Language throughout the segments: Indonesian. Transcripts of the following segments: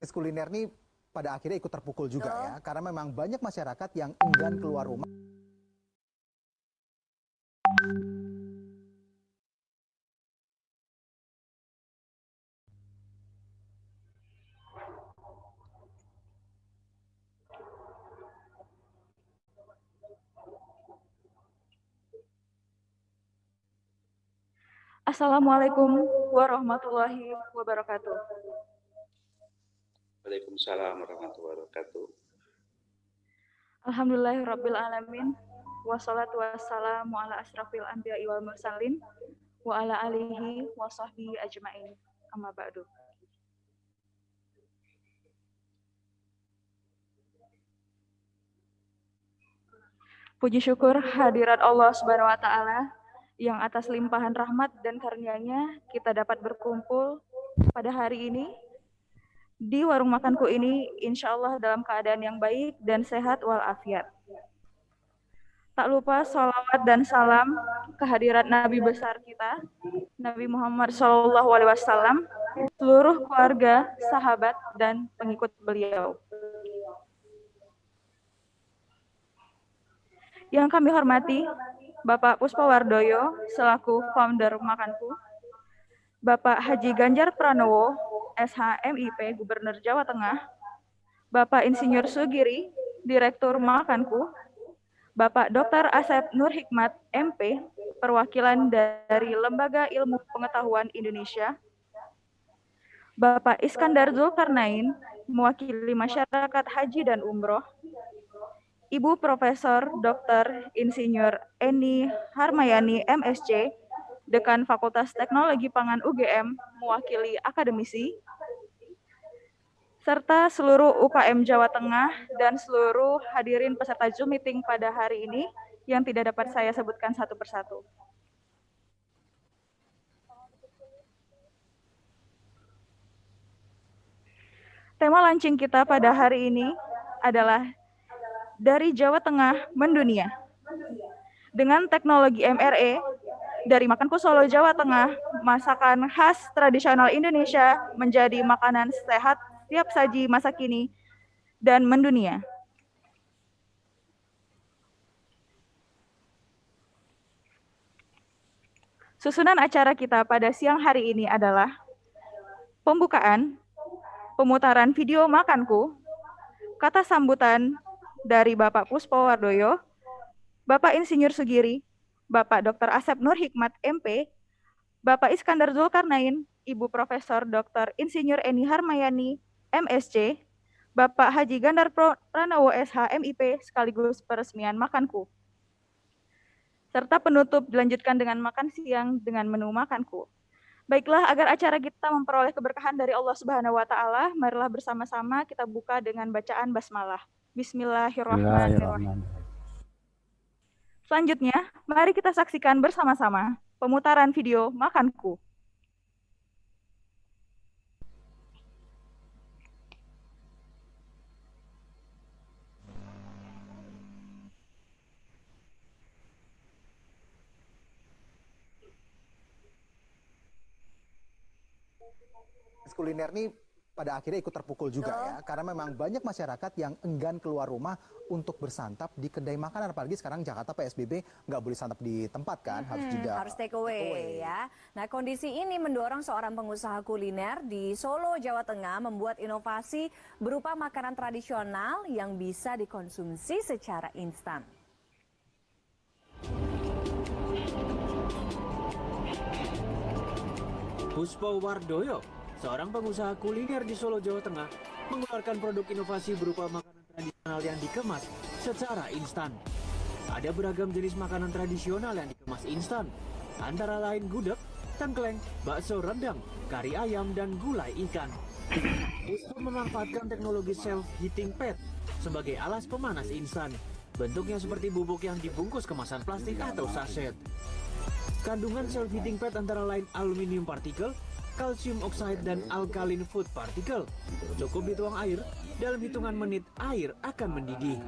Kuliner nih pada akhirnya ikut terpukul juga ya, karena memang banyak masyarakat yang enggan keluar rumah. Assalamualaikum warahmatullahi wabarakatuh. Waalaikumsalam warahmatullahi wabarakatuh. Alhamdulillahirabbil alamin. Wassalatu wassalamu ala asrafil anbiya'i wal mursalin wa ala alihi wa sahbihi ajmain. Amma ba'du. Puji syukur hadirat Allah Subhanahu wa taala yang atas limpahan rahmat dan karunia-Nya kita dapat berkumpul pada hari ini di warung makanku ini, insya Allah dalam keadaan yang baik dan sehat walafiat. Tak lupa sholawat dan salam kehadirat Nabi besar kita, Nabi Muhammad SAW, seluruh keluarga, sahabat, dan pengikut beliau. Yang kami hormati, Bapak Puspawardoyo selaku founder Makanku, Bapak Haji Ganjar Pranowo, SHMIP Gubernur Jawa Tengah, Bapak Insinyur Sugiri, Direktur Makanku, Bapak Dr. Asep Nur Hikmat, MP, perwakilan dari Lembaga Ilmu Pengetahuan Indonesia, Bapak Iskandar Zulkarnain, mewakili masyarakat haji dan umroh, Ibu Profesor Dr. Insinyur Eni Harmayani, MSc, Dekan Fakultas Teknologi Pangan UGM, mewakili akademisi, serta seluruh UKM Jawa Tengah dan seluruh hadirin peserta Zoom meeting pada hari ini yang tidak dapat saya sebutkan satu persatu. Tema launching kita pada hari ini adalah dari Jawa Tengah mendunia. Dengan teknologi MRE, dari Makanku Solo, Jawa Tengah, masakan khas tradisional Indonesia menjadi makanan sehat siap saji masa kini dan mendunia. Susunan acara kita pada siang hari ini adalah pembukaan, pemutaran video Makanku, kata sambutan dari Bapak Puspawardoyo, Bapak Insinyur Sugiri, Bapak Dr. Asep Nur Hikmat, MP, Bapak Iskandar Zulkarnain, Ibu Profesor Dr. Insinyur Eni Harmayani, MSc, Bapak Haji Ganjar Pranowo, SHMIP, sekaligus peresmian Makanku. Serta penutup dilanjutkan dengan makan siang dengan menu Makanku. Baiklah, agar acara kita memperoleh keberkahan dari Allah Subhanahu wa taala, marilah bersama-sama kita buka dengan bacaan basmalah. Bismillahirrahmanirrahim. Selanjutnya, mari kita saksikan bersama-sama pemutaran video Makanku. Kuliner nih pada akhirnya ikut terpukul juga ya, karena memang banyak masyarakat yang enggan keluar rumah untuk bersantap di kedai makanan. Apalagi sekarang Jakarta PSBB nggak boleh santap di tempat kan, harus take away ya. Nah, kondisi ini mendorong seorang pengusaha kuliner di Solo, Jawa Tengah membuat inovasi berupa makanan tradisional yang bisa dikonsumsi secara instan. Puspawardoyo, seorang pengusaha kuliner di Solo, Jawa Tengah, mengeluarkan produk inovasi berupa makanan tradisional yang dikemas secara instan. Ada beragam jenis makanan tradisional yang dikemas instan, antara lain gudeg, tengkleng, bakso rendang, kari ayam, dan gulai ikan. Puspa memanfaatkan teknologi self-heating pad sebagai alas pemanas instan. Bentuknya seperti bubuk yang dibungkus kemasan plastik atau saset. Kandungan self-heating pad antara lain aluminium partikel, kalsium oxide, dan alkaline food particle. Cukup dituang air, dalam hitungan menit air akan mendidih.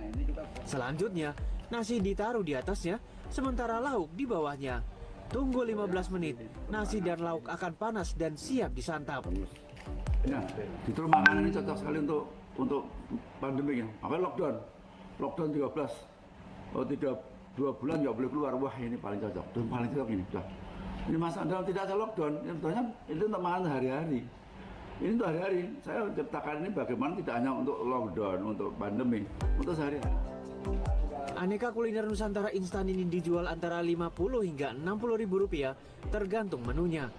Selanjutnya, nasi ditaruh di atasnya, sementara lauk di bawahnya. Tunggu 15 menit, nasi dan lauk akan panas dan siap disantap. Ya, justru makanan ini cocok sekali untuk pandemi ya. Makanya lockdown 13. Oh, 2 bulan nggak boleh keluar. Wah, ini paling cocok. Dan paling cocok ini. Udah. Ini masa dalam tidak ada lockdown. Yang tentunya itu untuk makan hari-hari. Ini untuk hari-hari. Saya ciptakan ini bagaimana tidak hanya untuk lockdown, untuk pandemi, untuk sehari-hari. Aneka kuliner Nusantara instan ini dijual antara 50 hingga 60 ribu rupiah tergantung menunya.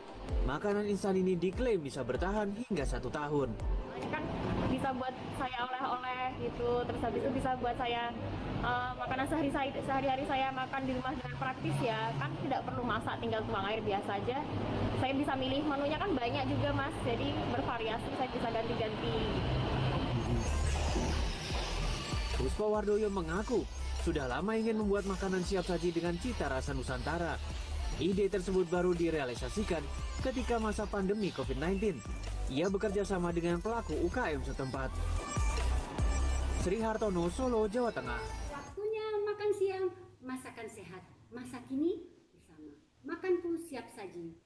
Makanan instan ini diklaim bisa bertahan hingga 1 tahun. Ini kan bisa buat saya oleh-oleh gitu, terus habis itu bisa buat saya makanan sehari-hari saya makan di rumah dengan praktis ya, kan tidak perlu masak, tinggal tuang air biasa aja. Saya bisa milih menunya kan banyak juga Mas, jadi bervariasi, saya bisa ganti-ganti. Puspo Wardoyo mengaku sudah lama ingin membuat makanan siap saji dengan cita rasa Nusantara. Ide tersebut baru direalisasikan ketika masa pandemi COVID-19. Ia bekerja sama dengan pelaku UKM setempat. Sri Hartono, Solo, Jawa Tengah. Waktunya makan siang, masakan sehat. Masa kini bersama Makanku Siap Saji.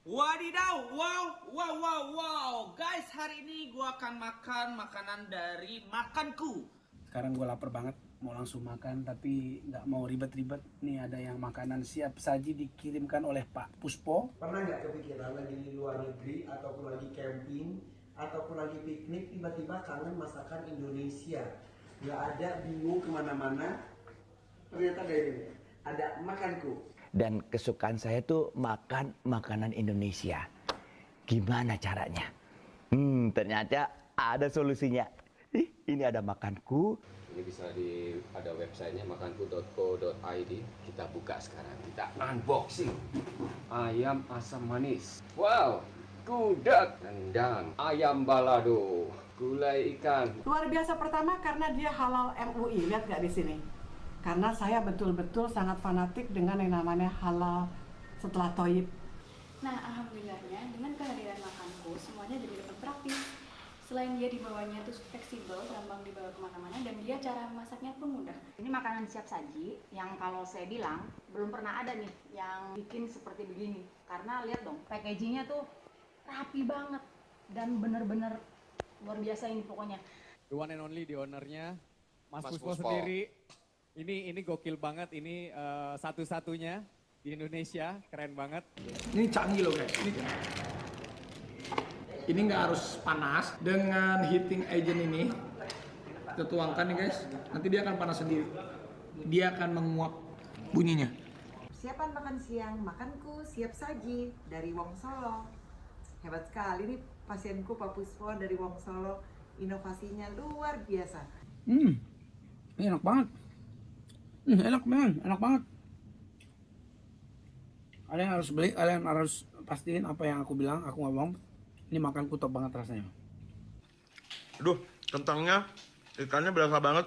Wadidaw, wow. Guys, hari ini gua akan makan makanan dari Makanku. Sekarang gue lapar banget, mau langsung makan tapi nggak mau ribet-ribet. Nih ada yang makanan siap saji dikirimkan oleh Pak Puspo. Pernah nggak kepikiran lagi di luar negeri ataupun lagi camping ataupun lagi piknik tiba-tiba kangen masakan Indonesia? Nggak ada, bingung kemana-mana. Ternyata ada ini, ada Makanku. Dan kesukaan saya tuh makan makanan Indonesia. Gimana caranya? Ternyata ada solusinya. Ini ada Makanku. Ini bisa ada websitenya makanku.co.id. Kita buka sekarang, kita unboxing. Ayam asam manis. Wow, gudeg, rendang, ayam balado, gulai ikan. Luar biasa pertama karena dia halal MUI. Lihat nggak di sini? Karena saya betul-betul sangat fanatik dengan yang namanya halal setelah toib. Nah, alhamdulillahnya dengan kehadiran Makanku semuanya jadi lebih praktis. Selain dia dibawanya itu fleksibel, gampang dibawa kemana-mana, dan dia cara masaknya pun mudah. Ini makanan siap saji yang kalau saya bilang belum pernah ada nih yang bikin seperti begini. Karena lihat dong, packagingnya tuh rapi banget dan bener-bener luar biasa ini pokoknya. The one and only, the ownernya, Mas Puspo sendiri. Ini gokil banget, ini satu-satunya di Indonesia, keren banget. Ini canggih loh guys. Ini nggak harus panas. Dengan heating agent ini kita tuangkan nih guys, nanti dia akan panas sendiri. Dia akan menguap bunyinya. Persiapan makan siang Makanku Siap Saji dari Wong Solo. Hebat sekali nih pasienku Pak Puspo dari Wong Solo. Inovasinya luar biasa. Ini enak banget. Enak banget. Kalian harus beli, kalian harus pastiin apa yang aku bilang, aku nggak bohong. Ini Makanku top banget rasanya. Aduh, kentangnya, ikannya berasa banget.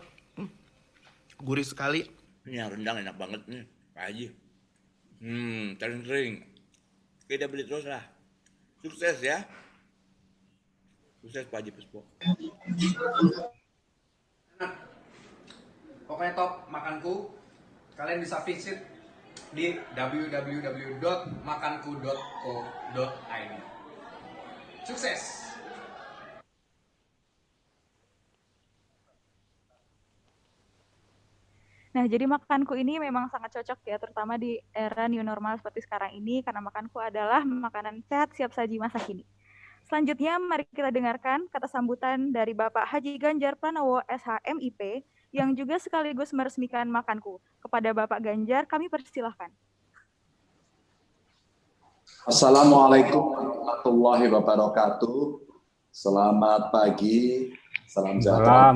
Gurih sekali. Ini yang rendang enak banget nih, Pak Haji. Kering-kering. Kita beli terus lah. Sukses ya. Sukses Pak Haji Puspo. Pokoknya top Makanku. Kalian bisa visit di www.makanku.co.id. Sukses! Nah, jadi Makanku ini memang sangat cocok ya, terutama di era new normal seperti sekarang ini, karena Makanku adalah makanan sehat siap saji masa kini. Selanjutnya, mari kita dengarkan kata sambutan dari Bapak Haji Ganjar Pranowo, SHMIP, yang juga sekaligus meresmikan Makanku. Kepada Bapak Ganjar, kami persilahkan. Assalamualaikum warahmatullahi wabarakatuh. Selamat pagi, salam sejahtera.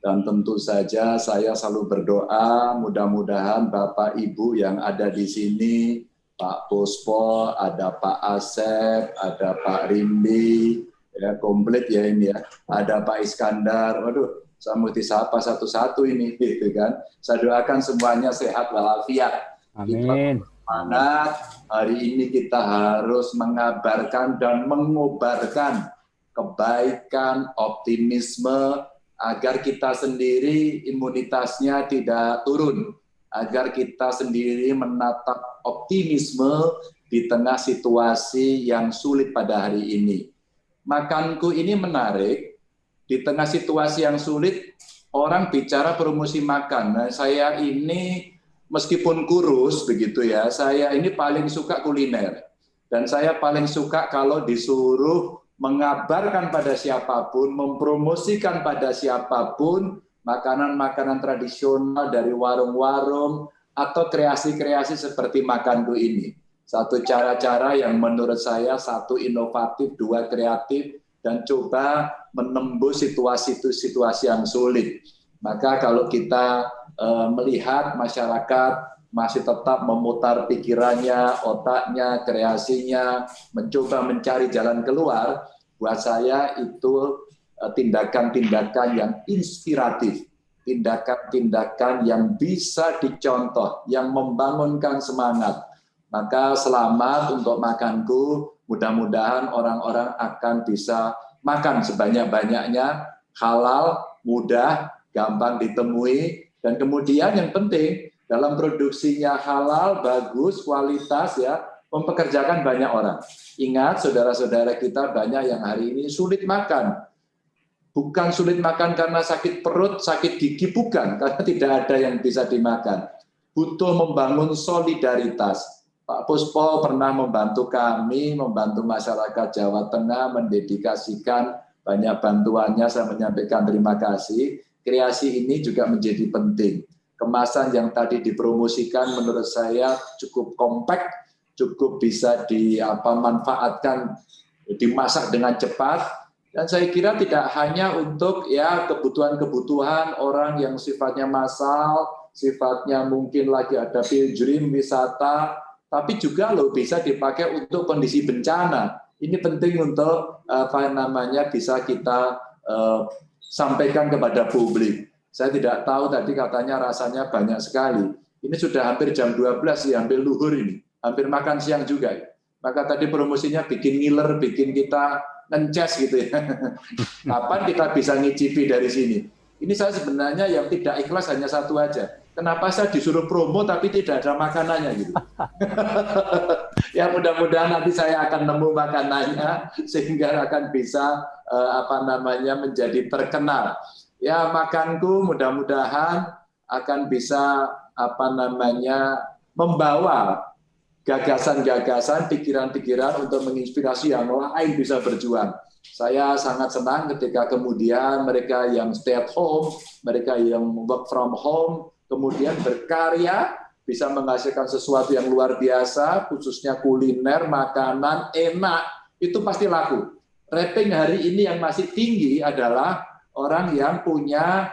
Dan tentu saja saya selalu berdoa mudah-mudahan Bapak Ibu yang ada di sini, Pak Puspo, ada Pak Asep, ada Pak Rimbi, ya komplit ya ini ya. Ada Pak Iskandar. Waduh, saya mesti sapa satu-satu ini, gitu kan. Saya doakan semuanya sehat walafiat. Amin. Mana hari ini kita harus mengabarkan dan mengobarkan kebaikan, optimisme, agar kita sendiri imunitasnya tidak turun, agar kita sendiri menatap optimisme di tengah situasi yang sulit pada hari ini. Makanku ini menarik, di tengah situasi yang sulit, orang bicara promosi makan. Nah, saya ini meskipun kurus begitu ya, saya ini paling suka kuliner. Dan saya paling suka kalau disuruh mengabarkan pada siapapun, mempromosikan pada siapapun makanan-makanan tradisional dari warung-warung atau kreasi-kreasi seperti makanku ini. Satu cara-cara yang menurut saya, satu inovatif, dua kreatif, dan coba menembus situasi-situasi yang sulit. Maka kalau kita melihat masyarakat masih tetap memutar pikirannya, otaknya, kreasinya, mencoba mencari jalan keluar, buat saya itu tindakan-tindakan yang inspiratif, tindakan-tindakan yang bisa dicontoh, yang membangunkan semangat. Maka selamat untuk makanku, mudah-mudahan orang-orang akan bisa makan sebanyak-banyaknya, halal, mudah, gampang ditemui, dan kemudian yang penting, dalam produksinya halal, bagus, kualitas ya, mempekerjakan banyak orang. Ingat saudara-saudara kita banyak yang hari ini sulit makan. Bukan sulit makan karena sakit perut, sakit gigi, bukan. Karena tidak ada yang bisa dimakan. Butuh membangun solidaritas. Pak Puspo pernah membantu kami, membantu masyarakat Jawa Tengah, mendedikasikan banyak bantuannya, saya menyampaikan terima kasih. Kreasi ini juga menjadi penting. Kemasan yang tadi dipromosikan menurut saya cukup kompak, cukup bisa dimanfaatkan, dimasak dengan cepat, dan saya kira tidak hanya untuk ya kebutuhan-kebutuhan orang yang sifatnya massal, sifatnya mungkin lagi ada pilgrim wisata, tapi juga loh bisa dipakai untuk kondisi bencana. Ini penting untuk bisa kita sampaikan kepada publik. Saya tidak tahu tadi katanya rasanya banyak sekali. Ini sudah hampir jam 12 ya, hampir luhur ini. Hampir makan siang juga. Maka tadi promosinya bikin ngiler, bikin kita ngences gitu ya. Kapan kita bisa ngicipi dari sini? Ini saya sebenarnya yang tidak ikhlas hanya satu aja. Kenapa saya disuruh promo tapi tidak ada makanannya gitu. Ya mudah-mudahan nanti saya akan nemu makanannya sehingga akan bisa menjadi terkenal. Ya makanku mudah-mudahan akan bisa membawa gagasan-gagasan, pikiran-pikiran untuk menginspirasi yang lain bisa berjuang. Saya sangat senang ketika kemudian mereka yang stay at home, mereka yang work from home, kemudian berkarya, bisa menghasilkan sesuatu yang luar biasa, khususnya kuliner, makanan, enak, itu pasti laku. Rating hari ini yang masih tinggi adalah orang yang punya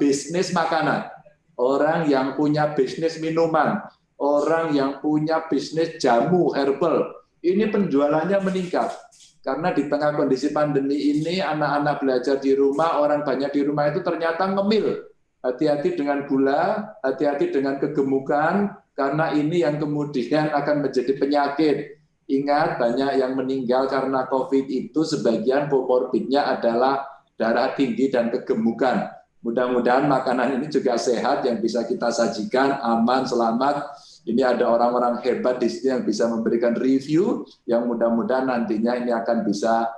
bisnis makanan, orang yang punya bisnis minuman, orang yang punya bisnis jamu, herbal. Ini penjualannya meningkat. Karena di tengah kondisi pandemi ini, anak-anak belajar di rumah, orang banyak di rumah itu ternyata ngemil. Hati-hati dengan gula, hati-hati dengan kegemukan, karena ini yang kemudian akan menjadi penyakit. Ingat, banyak yang meninggal karena COVID itu sebagian komorbidnya adalah darah tinggi dan kegemukan. Mudah-mudahan makanan ini juga sehat, yang bisa kita sajikan, aman, selamat. Ini ada orang-orang hebat di sini yang bisa memberikan review, yang mudah-mudahan nantinya ini akan bisa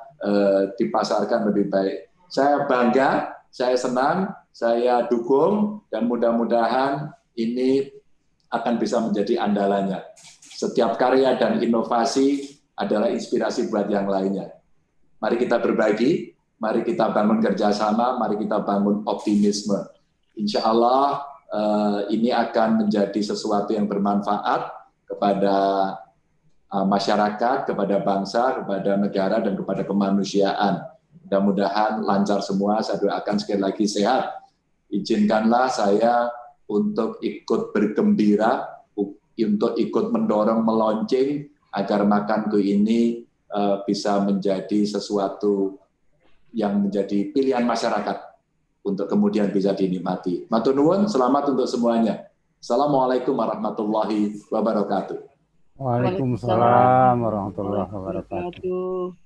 dipasarkan lebih baik. Saya bangga, saya senang, saya dukung, dan mudah-mudahan ini akan bisa menjadi andalannya. Setiap karya dan inovasi adalah inspirasi buat yang lainnya. Mari kita berbagi, mari kita bangun kerjasama, mari kita bangun optimisme. Insya Allah ini akan menjadi sesuatu yang bermanfaat kepada masyarakat, kepada bangsa, kepada negara, dan kepada kemanusiaan. Mudah-mudahan lancar semua, saya doakan sekali lagi sehat. Izinkanlah saya untuk ikut bergembira, untuk ikut mendorong, melonceng, agar makanku ini bisa menjadi sesuatu yang menjadi pilihan masyarakat untuk kemudian bisa dinikmati. Matur nuwun, selamat untuk semuanya. Assalamualaikum warahmatullahi wabarakatuh. Waalaikumsalam warahmatullahi wabarakatuh.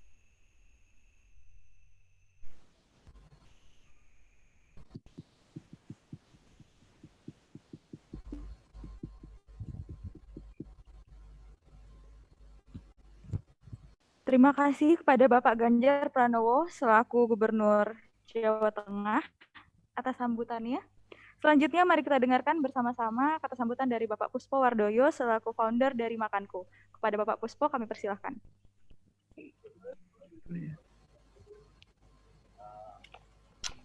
Terima kasih kepada Bapak Ganjar Pranowo selaku Gubernur Jawa Tengah atas sambutannya. Selanjutnya mari kita dengarkan bersama-sama kata sambutan dari Bapak Puspo Wardoyo selaku founder dari Makanku. Kepada Bapak Puspo kami persilahkan.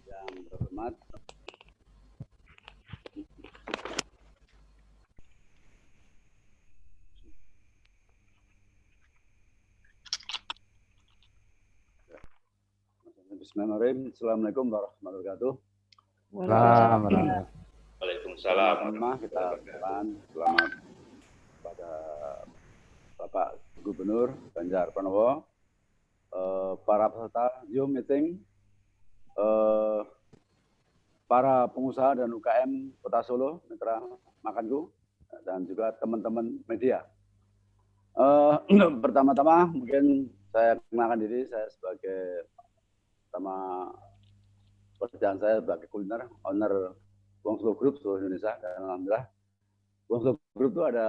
Yang terhormat Bismillahirrahmanirrahim. Assalamualaikum warahmatullahi wabarakatuh. Waalaikumsalam. Pertama kita ucapkan selamat pada Bapak Gubernur Ganjar Pranowo, para peserta Zoom meeting, para pengusaha dan UKM Kota Solo, Mitra Makanku, dan juga teman-teman media. Pertama-tama mungkin saya kenalkan diri, saya sebagai sama pekerjaan saya sebagai kuliner, owner Wongsolo Group seluruh Indonesia, dan alhamdulillah Wongsolo Group itu ada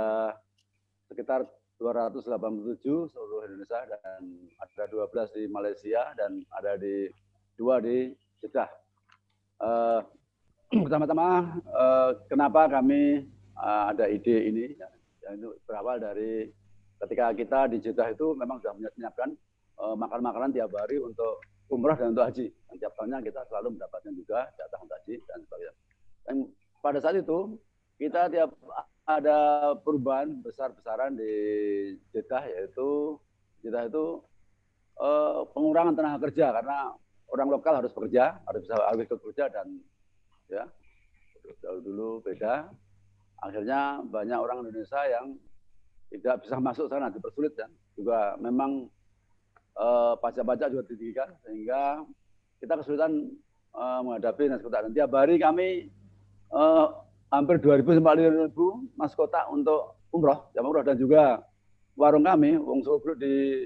sekitar 287 seluruh Indonesia dan ada 12 di Malaysia dan ada di 2 di Jeddah. Pertama-tama kenapa kami ada ide ini? Yang itu berawal dari ketika kita di Jeddah itu memang sudah menyiapkan makan-makanan tiap hari untuk umrah dan untuk haji. Dan tiap tahunnya kita selalu mendapatkan juga jatah untuk haji dan sebagainya. Dan pada saat itu kita tiap ada perubahan besar-besaran di Jeddah, yaitu Jeddah itu pengurangan tenaga kerja karena orang lokal harus bekerja, harus ikut kerja dan ya dulu beda. Akhirnya banyak orang Indonesia yang tidak bisa masuk sana, dipersulit dan juga memang pajak-pajak juga ditinggikan sehingga kita kesulitan menghadapi nasi kotak. Dan tiap hari kami hampir 2.000 sampai 5.000 nasi kotak untuk umroh, jamaah umroh, dan juga warung kami Wongsolo Group di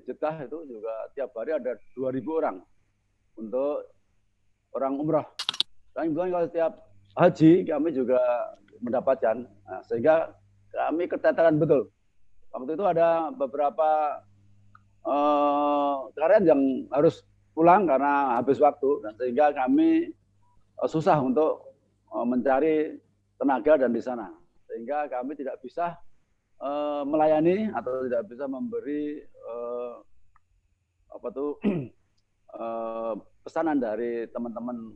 Jeddah itu juga tiap hari ada 2.000 orang untuk orang umroh. Dan kalau setiap haji kami juga mendapatkan, sehingga kami ketetaran betul. Waktu itu ada beberapa karyawan yang harus pulang karena habis waktu, dan sehingga kami susah untuk mencari tenaga dan di sana, sehingga kami tidak bisa melayani atau tidak bisa memberi pesanan dari teman-teman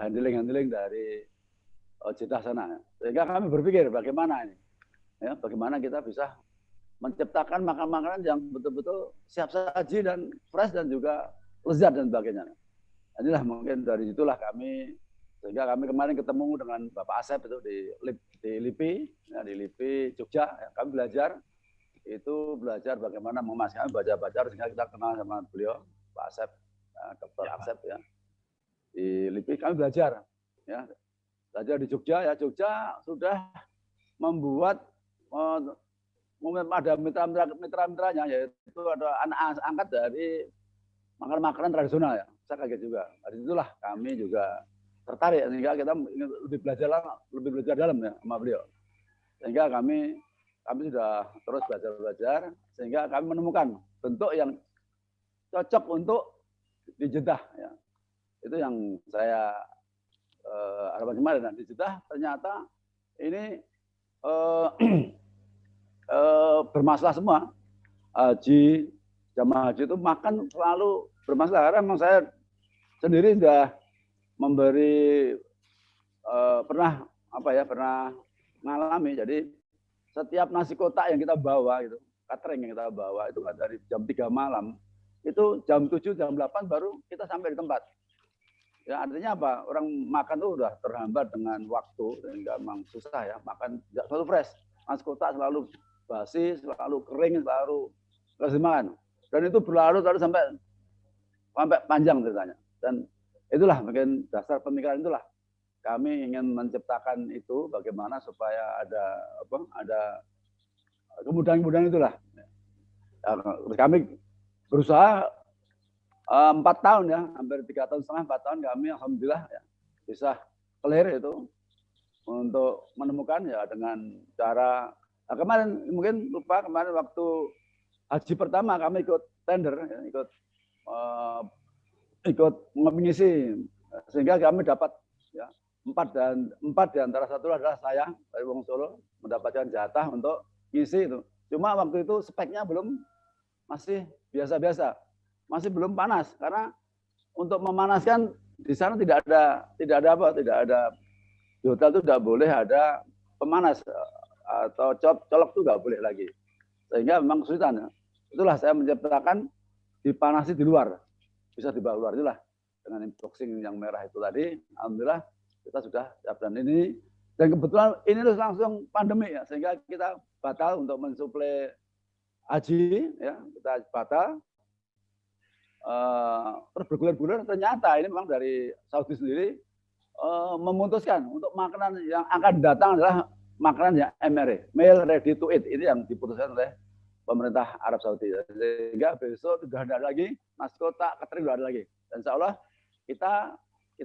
handling dari Jeddah sana, sehingga kami berpikir bagaimana ini, ya, bagaimana kita bisa menciptakan makanan-makanan yang betul-betul siap saji dan fresh dan juga lezat dan sebagainya. Inilah mungkin dari situlah kami, sehingga kami kemarin ketemu dengan Bapak Asep itu di LIPI, ya, di LIPI Jogja. Ya, kami belajar bagaimana memasakkan, baca-baca sehingga kita kenal sama beliau, Pak Asep, ya, Dr. Asep ya. Di LIPI kami belajar, ya, belajar di Jogja. Ya, Jogja sudah membuat ada mitra-mitranya, yaitu ada anak angkat dari makanan-makanan tradisional ya. Saya kaget juga. Dari itulah kami juga tertarik, sehingga kita ingin lebih belajar dalam ya sama beliau. Sehingga kami sudah terus belajar, sehingga kami menemukan bentuk yang cocok untuk di Jeddah ya. Itu yang saya harapkan kemarin. Dan di Jeddah ternyata ini bermasalah semua. Jamaah haji itu makan selalu bermasalah, karena memang saya sendiri sudah memberi pernah mengalami. Jadi setiap nasi kotak yang kita bawa gitu, catering yang kita bawa itu dari jam 3 malam, itu jam 7, jam 8 baru kita sampai di tempat. Ya, artinya apa? Orang makan tuh udah terhambat dengan waktu, sehingga memang susah ya, makan tidak selalu fresh. Nasi kotak selalu basi, selalu kering, selalu harus dimakan. Dan itu berlarut sampai panjang ceritanya. Dan itulah mungkin dasar pemikiran itulah. Kami ingin menciptakan itu bagaimana supaya ada kemudahan-kemudahan itulah. Ya, kami berusaha 4 tahun ya, hampir 3 tahun setengah, 4 tahun kami alhamdulillah ya, bisa clear itu untuk menemukan ya dengan cara kemarin mungkin lupa kemarin waktu haji pertama kami ikut tender, ya, ikut mengisi, sehingga kami dapat ya, 4 di antara 1 adalah saya dari Wong Solo mendapatkan jatah untuk ngisi itu. Cuma waktu itu speknya masih biasa-biasa, masih belum panas karena untuk memanaskan di sana tidak ada di hotel itu tidak boleh ada pemanas atau colok itu nggak boleh lagi, sehingga memang kesulitan. Itulah saya menciptakan dipanasi di luar, bisa dibawa luar itulah dengan boxing yang merah itu tadi. Alhamdulillah kita sudah siap dan ini, dan kebetulan ini langsung pandemi ya, sehingga kita batal untuk mensuplai haji ya, kita batal. Terus bergulir-gulir ternyata ini memang dari Saudi sendiri memutuskan untuk makanan yang akan datang adalah makanan yang MRE, meal ready to eat, ini yang diputuskan oleh pemerintah Arab Saudi. Sehingga besok sudah ada lagi nasi kotak, catering sudah ada lagi. Dan insya Allah kita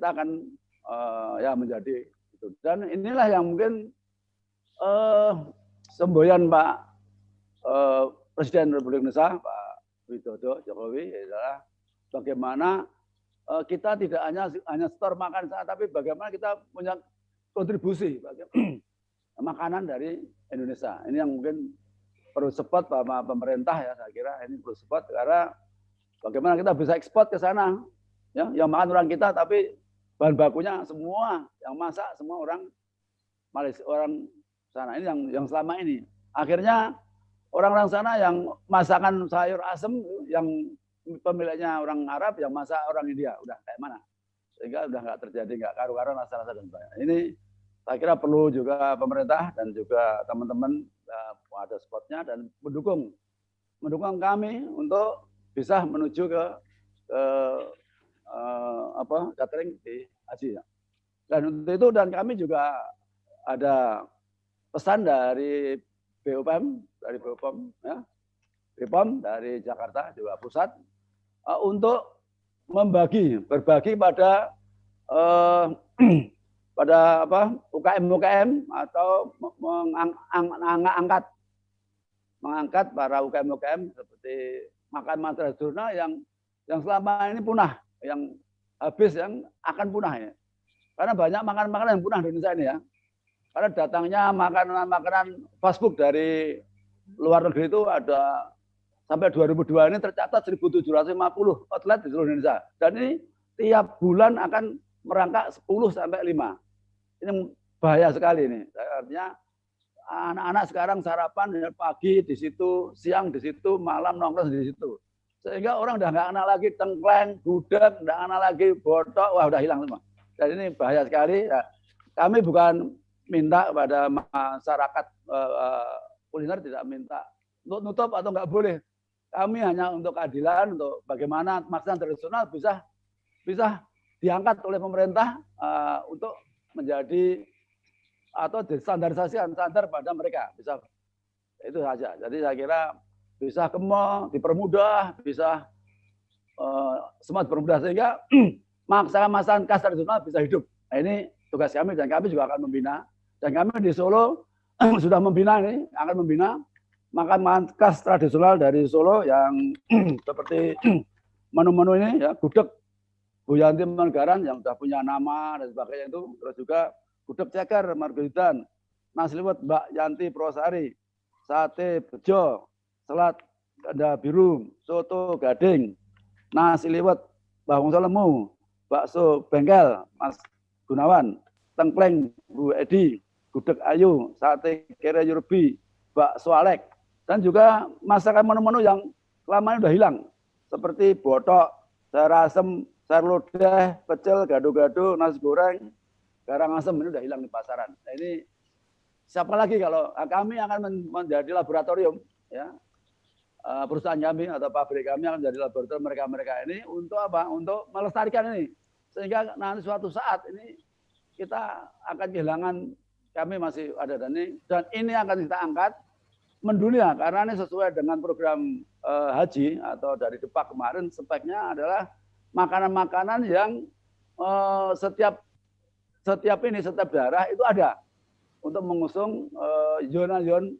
akan ya menjadi itu. Dan inilah yang mungkin semboyan Pak Presiden Republik Indonesia Pak Widodo Jokowi adalah bagaimana kita tidak hanya store makan saat, tapi bagaimana kita punya kontribusi makanan dari Indonesia. Ini yang mungkin perlu support sama pemerintah ya, saya kira ini perlu support karena bagaimana kita bisa ekspor ke sana ya, yang makan orang kita tapi bahan bakunya semua yang masak semua orang Malaysia, orang sana. Ini yang selama ini akhirnya orang-orang sana yang masakan sayur asem yang pemiliknya orang Arab, yang masak orang India, udah kayak mana, sehingga udah nggak terjadi, nggak karu-karuan rasa-rasa dan sebagainya. Ini saya kira perlu juga pemerintah dan juga teman-teman ada spotnya dan mendukung kami untuk bisa menuju ke catering di haji. Dan untuk itu dan kami juga ada pesan dari BPOM ya, BPOM dari Jakarta juga pusat untuk berbagi pada pada UKM atau mengangkat para UKM seperti makanan tradisional yang selama ini punah, yang habis, yang akan punah ya. Karena banyak makanan yang punah di Indonesia ini ya. Karena datangnya makanan fast food dari luar negeri itu ada sampai 2002 ini tercatat 1.750 outlet di seluruh Indonesia. Dan ini tiap bulan akan merangkak 10 sampai 5. Ini bahaya sekali ini. Artinya anak-anak sekarang sarapan pagi di situ, siang di situ, malam nongkrong di situ. Sehingga orang udah nggak kenal lagi tengkleng, gudeg, nggak kenal lagi botok, wah udah hilang semua. Dan ini bahaya sekali. Ya, kami bukan minta kepada masyarakat kuliner, tidak minta untuk nutup atau nggak boleh. Kami hanya untuk keadilan, untuk bagaimana makanan tradisional bisa diangkat oleh pemerintah untuk menjadi atau distandarisasi standar pada mereka. Bisa itu saja. Jadi saya kira bisa ke mall, dipermudah, bisa semua dipermudah sehingga masakan khas tradisional bisa hidup. Nah, ini tugas kami dan kami juga akan membina. Dan kami di Solo sudah membina ini, akan membina makan khas tradisional dari Solo yang seperti menu-menu ini ya, gudeg Bu Yanti Manggaran yang sudah punya nama dan sebagainya itu, terus juga gudeg ceker Margaritan, nasi liwet Mbak Yanti Prosari, sate bejo, selat ganda biru, soto gading, nasi liwet Mbak Wong Solemu, bakso bengkel Mas Gunawan, tengkleng Bu Edi, gudeg Ayu, sate kere Yurbi, bakso Alek, dan juga masakan menu-menu yang lama udah hilang seperti botok, sayur asem, sayur lodeh, pecel, gado-gado, nasi goreng, garang asem ini udah hilang di pasaran. Nah, ini siapa lagi kalau kami akan menjadi laboratorium ya, perusahaan kami atau pabrik kami akan menjadi laboratorium mereka ini untuk apa? Untuk melestarikan ini sehingga nanti suatu saat ini kita akan kehilangan, kami masih ada dan ini akan kita angkat mendunia karena ini sesuai dengan program haji atau dari Depak kemarin, speknya adalah makanan-makanan yang setiap daerah itu ada untuk mengusung zona-zona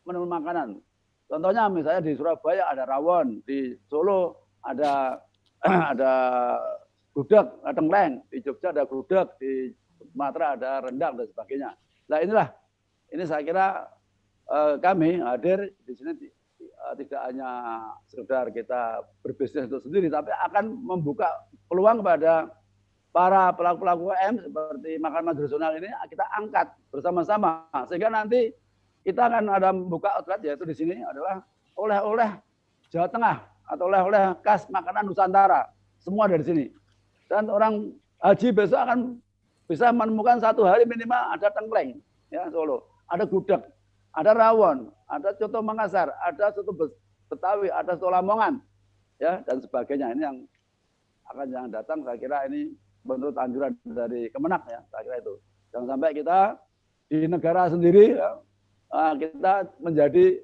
menu makanan. Contohnya misalnya di Surabaya ada rawon, di Solo ada ada gudeg, tengkleng, di Jogja ada gudeg, di Sumatera ada rendang dan sebagainya. Nah inilah, ini saya kira kami hadir di sini tidak hanya sekedar kita berbisnis untuk sendiri, tapi akan membuka peluang kepada para pelaku-pelaku UMKM seperti makanan tradisional ini kita angkat bersama-sama sehingga nanti kita akan ada membuka outlet, yaitu di sini adalah oleh-oleh Jawa Tengah atau oleh-oleh khas makanan Nusantara, semua dari sini. Dan orang haji besok akan bisa menemukan satu hari minimal ada tengkleng, ya Solo, ada gudeg, ada rawon, ada coto Makassar, ada coto Betawi, ada coto Lamongan, ya dan sebagainya. Ini yang akan yang datang, saya kira ini menurut anjuran dari Kemenak, ya saya kira itu. Jangan sampai kita di negara sendiri, ya, kita menjadi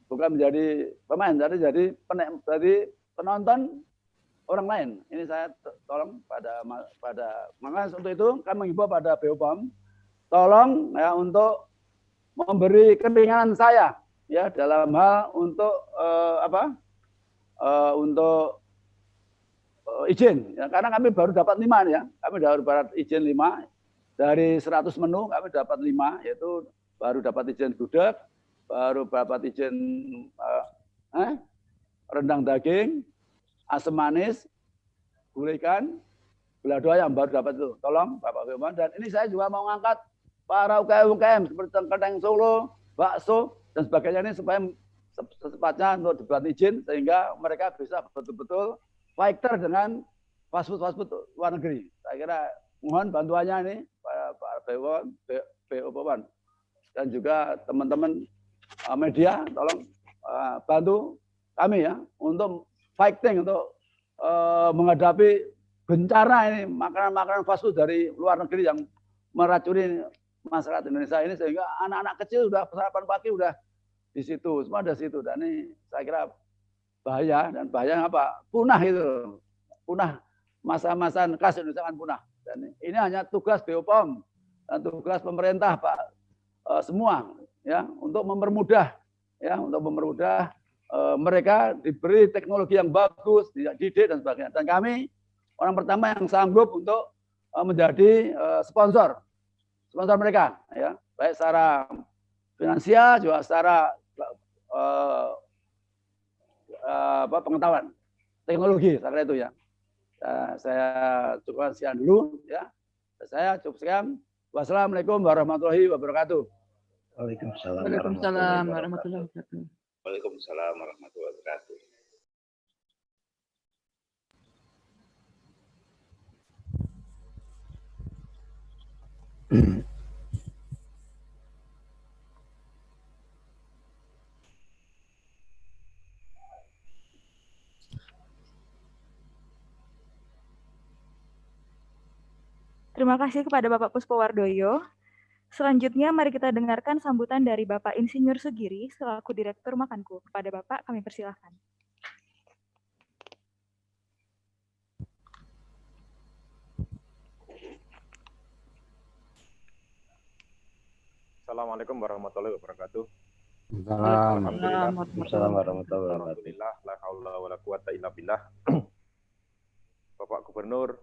bukan menjadi pemain, tapi jadi penonton orang lain. Ini saya tolong pada maka untuk itu kami mengimbau pada BPOM, tolong ya untuk memberi keringanan saya ya dalam hal untuk untuk izin ya, karena kami baru dapat 5 ya. Kami baru dapat izin 5 dari 100 menu, kami dapat 5, yaitu baru dapat izin gudeg, baru dapat izin rendang daging, asam manis, gulai ikan, belado ayam baru dapat itu. Tolong Bapak Firman. Dan ini saya juga mau ngangkat para UKM seperti Tengkleng Solo, bakso dan sebagainya ini supaya secepatnya untuk dibuat izin sehingga mereka bisa betul-betul fighter dengan fast food luar negeri. Saya kira mohon bantuannya ini Pak BPOM dan juga teman-teman media, tolong bantu kami ya untuk fighting untuk menghadapi bencana ini makanan-makanan fast food dari luar negeri yang meracuni masyarakat Indonesia ini, sehingga anak-anak kecil sudah sarapan pagi udah di situ, semua ada situ. Dan ini saya kira bahaya, dan bahaya apa? Punah itu, punah masa-masa khas Indonesia kan punah. Dan ini hanya tugas BPOM dan tugas pemerintah Pak semua ya untuk mempermudah mereka diberi teknologi yang bagus, dididik dan sebagainya. Dan kami orang pertama yang sanggup untuk menjadi sponsor mereka, ya baik secara finansial juga secara pengetahuan teknologi, saya kira itu ya. Saya cukupkan sekian dulu ya. Saya cukup sekian. Wassalamualaikum warahmatullahi wabarakatuh. Waalaikumsalam warahmatullahi wabarakatuh. Waalaikumsalam warahmatullahi wabarakatuh. Terima kasih kepada Bapak Puspowardoyo. Selanjutnya mari kita dengarkan sambutan dari Bapak Insinyur Sugiri selaku Direktur Makanku. Kepada Bapak kami persilahkan. Assalamualaikum warahmatullahi wabarakatuh. Waalaikumsalam warahmatullahi wabarakatuh. Alhamdulillah, la haula wala quwata illa billah. Bapak Gubernur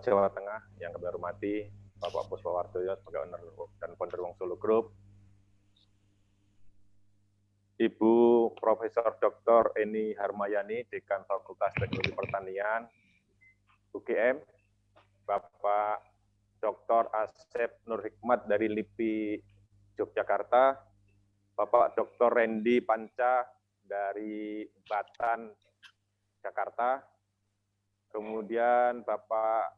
Jawa Tengah yang kami hormati, Bapak Puspowardoyo sebagai owner dan founder Wong Solo Group, Ibu Profesor Dr. Eni Harmayani, Dekan Fakultas Teknologi Pertanian, UGM, Bapak Dr. Asep Nur Hikmat dari LIPI Yogyakarta, Bapak Dr. Randy Panca dari Batan, Jakarta, kemudian Bapak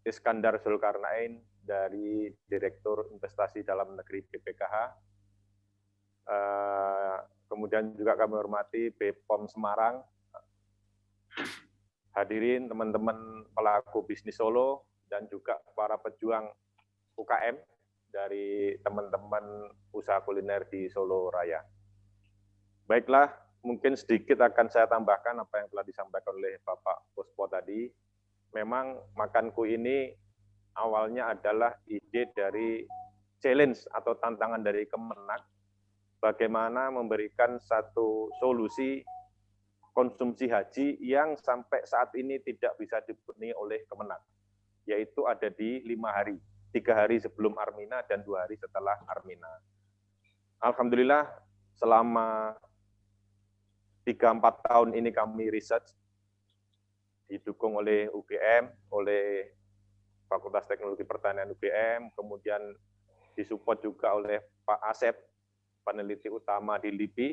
Iskandar Zulkarnain dari Direktur Investasi Dalam Negeri BPKH, kemudian juga kami hormati BPOM Semarang, hadirin teman-teman pelaku bisnis Solo, dan juga para pejuang UKM dari teman-teman usaha kuliner di Solo Raya. Baiklah, mungkin sedikit akan saya tambahkan apa yang telah disampaikan oleh Bapak Puspo tadi. Memang Makanku ini awalnya adalah ide dari challenge atau tantangan dari Kemenak bagaimana memberikan satu solusi konsumsi haji yang sampai saat ini tidak bisa dipenuhi oleh Kemenak, yaitu ada di 5 hari, 3 hari sebelum Armina dan 2 hari setelah Armina. Alhamdulillah selama 3-4 tahun ini kami research, didukung oleh UGM, oleh Fakultas Teknologi Pertanian UGM, kemudian disupport juga oleh Pak Asep, peneliti utama di LIPI,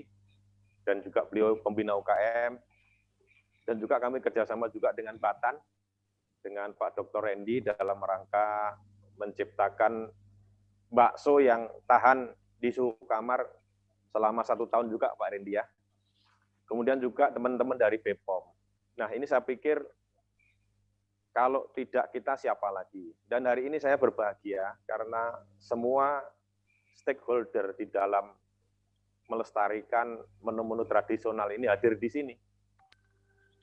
dan juga beliau pembina UKM, dan juga kami kerjasama juga dengan Batan, dengan Pak Dr. Randy dalam rangka menciptakan bakso yang tahan di suhu kamar selama 1 tahun juga Pak Randy ya. Kemudian juga teman-teman dari BPOM. Nah ini saya pikir kalau tidak kita siapa lagi. Dan hari ini saya berbahagia karena semua stakeholder di dalam melestarikan menu-menu tradisional ini hadir di sini.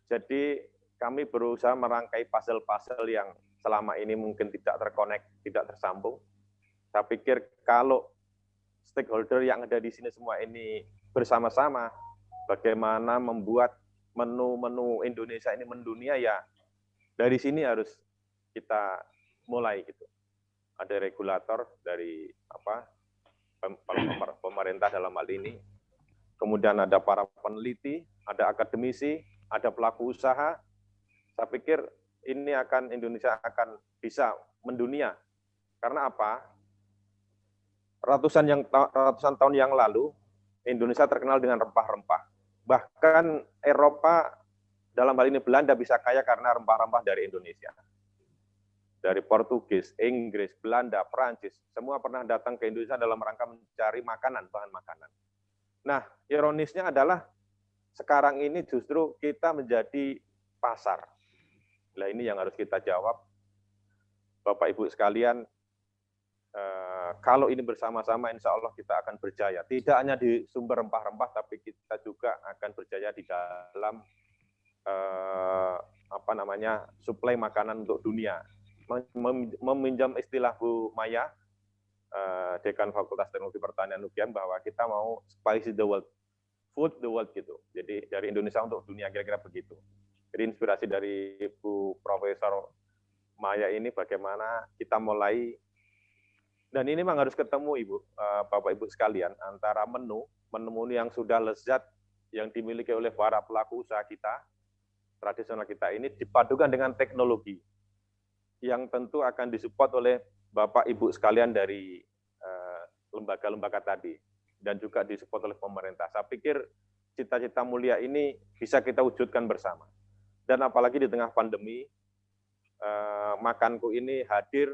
Jadi kami berusaha merangkai puzzle-puzzle yang selama ini mungkin tidak terkonek, tidak tersambung. Saya pikir kalau stakeholder yang ada di sini semua ini bersama-sama, bagaimana membuat menu-menu Indonesia ini mendunia, ya dari sini harus kita mulai gitu. Ada regulator dari pemerintah dalam hal ini, kemudian ada para peneliti, ada akademisi, ada pelaku usaha. Saya pikir ini Indonesia akan bisa mendunia. Karena apa? Ratusan tahun yang lalu Indonesia terkenal dengan rempah-rempah. Bahkan Eropa, dalam hal ini Belanda, bisa kaya karena rempah-rempah dari Indonesia. Dari Portugis, Inggris, Belanda, Prancis, semua pernah datang ke Indonesia dalam rangka mencari makanan, bahan makanan. Nah, ironisnya adalah sekarang ini justru kita menjadi pasar. Nah, ini yang harus kita jawab, Bapak Ibu sekalian. Kalau ini bersama-sama, insya Allah kita akan berjaya. Tidak hanya di sumber rempah-rempah, tapi kita juga akan berjaya di dalam suplai makanan untuk dunia. Meminjam istilah Bu Maya, Dekan Fakultas Teknologi Pertanian UGM, bahwa kita mau spice the world, food the world gitu. Jadi dari Indonesia untuk dunia, kira-kira begitu. Jadi inspirasi dari Bu Profesor Maya ini bagaimana kita mulai, dan ini memang harus ketemu Ibu, Bapak Ibu sekalian, antara menu yang sudah lezat yang dimiliki oleh para pelaku usaha kita, tradisional kita ini, dipadukan dengan teknologi yang tentu akan disupport oleh Bapak Ibu sekalian dari lembaga-lembaga tadi, dan juga disupport oleh pemerintah. Saya pikir cita-cita mulia ini bisa kita wujudkan bersama. Dan apalagi di tengah pandemi, Makanku ini hadir,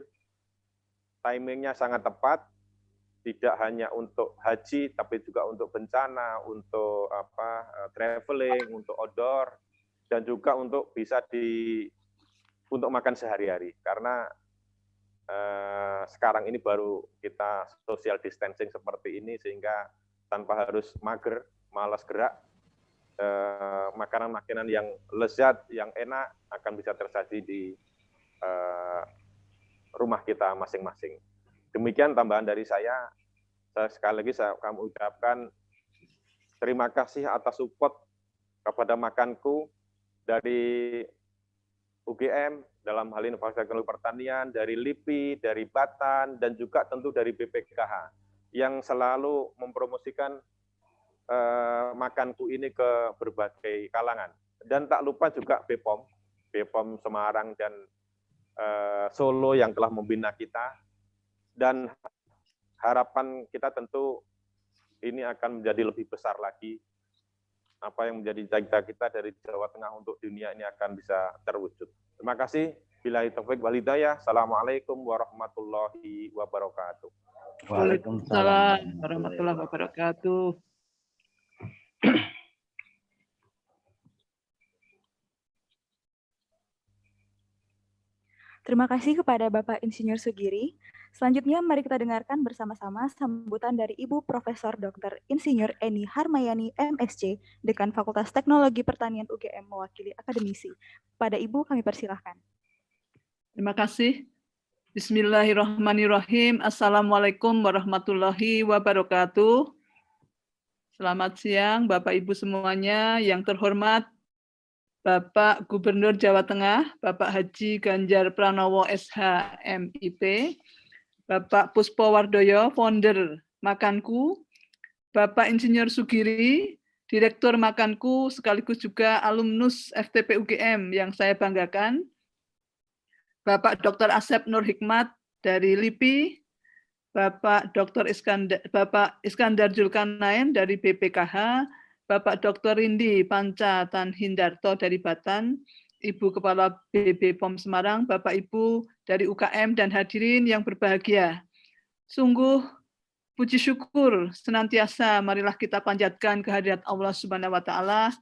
timingnya sangat tepat, tidak hanya untuk haji, tapi juga untuk bencana, untuk traveling, untuk outdoor, dan juga untuk bisa untuk makan sehari-hari. Karena sekarang ini baru kita social distancing seperti ini, sehingga tanpa harus mager, malas gerak, makanan-makanan yang lezat, yang enak akan bisa tersaji di rumah kita masing-masing. Demikian tambahan dari saya. Sekali lagi kami ucapkan terima kasih atas support kepada Makanku dari UGM, dalam hal ini Fakultas Teknologi Pertanian, dari LIPI, dari Batan, dan juga tentu dari BPKH, yang selalu mempromosikan Makanku ini ke berbagai kalangan. Dan tak lupa juga BPOM Semarang dan Solo yang telah membina kita, dan harapan kita tentu ini akan menjadi lebih besar lagi. Apa yang menjadi cita-cita kita dari Jawa Tengah untuk dunia ini akan bisa terwujud. Terima kasih. Billahi taufiq wal hidayah. Assalamualaikum warahmatullahi wabarakatuh. Waalaikumsalam warahmatullahi wabarakatuh. Terima kasih kepada Bapak Insinyur Sugiri. Selanjutnya mari kita dengarkan bersama-sama sambutan dari Ibu Profesor Dr. Insinyur Eni Harmayani, MSc, Dekan Fakultas Teknologi Pertanian UGM, mewakili akademisi. Pada Ibu kami persilahkan. Terima kasih. Bismillahirrahmanirrahim. Assalamualaikum warahmatullahi wabarakatuh. Selamat siang Bapak Ibu semuanya. Yang terhormat Bapak Gubernur Jawa Tengah, Bapak Haji Ganjar Pranowo SH MIP, Bapak Puspo Wardoyo, founder Makanku, Bapak Insinyur Sugiri, Direktur Makanku sekaligus juga alumnus FTP UGM yang saya banggakan, Bapak Dr. Asep Nur Hikmat dari LIPI, Bapak Dr. Iskandar Zulkarnain dari BPKH, Bapak Dr. Rindi Panca Tanhindarto dari Batan, Ibu Kepala BB POM Semarang, Bapak Ibu dari UKM dan hadirin yang berbahagia. Sungguh puji syukur senantiasa marilah kita panjatkan kehadirat Allah Subhanahu wa taala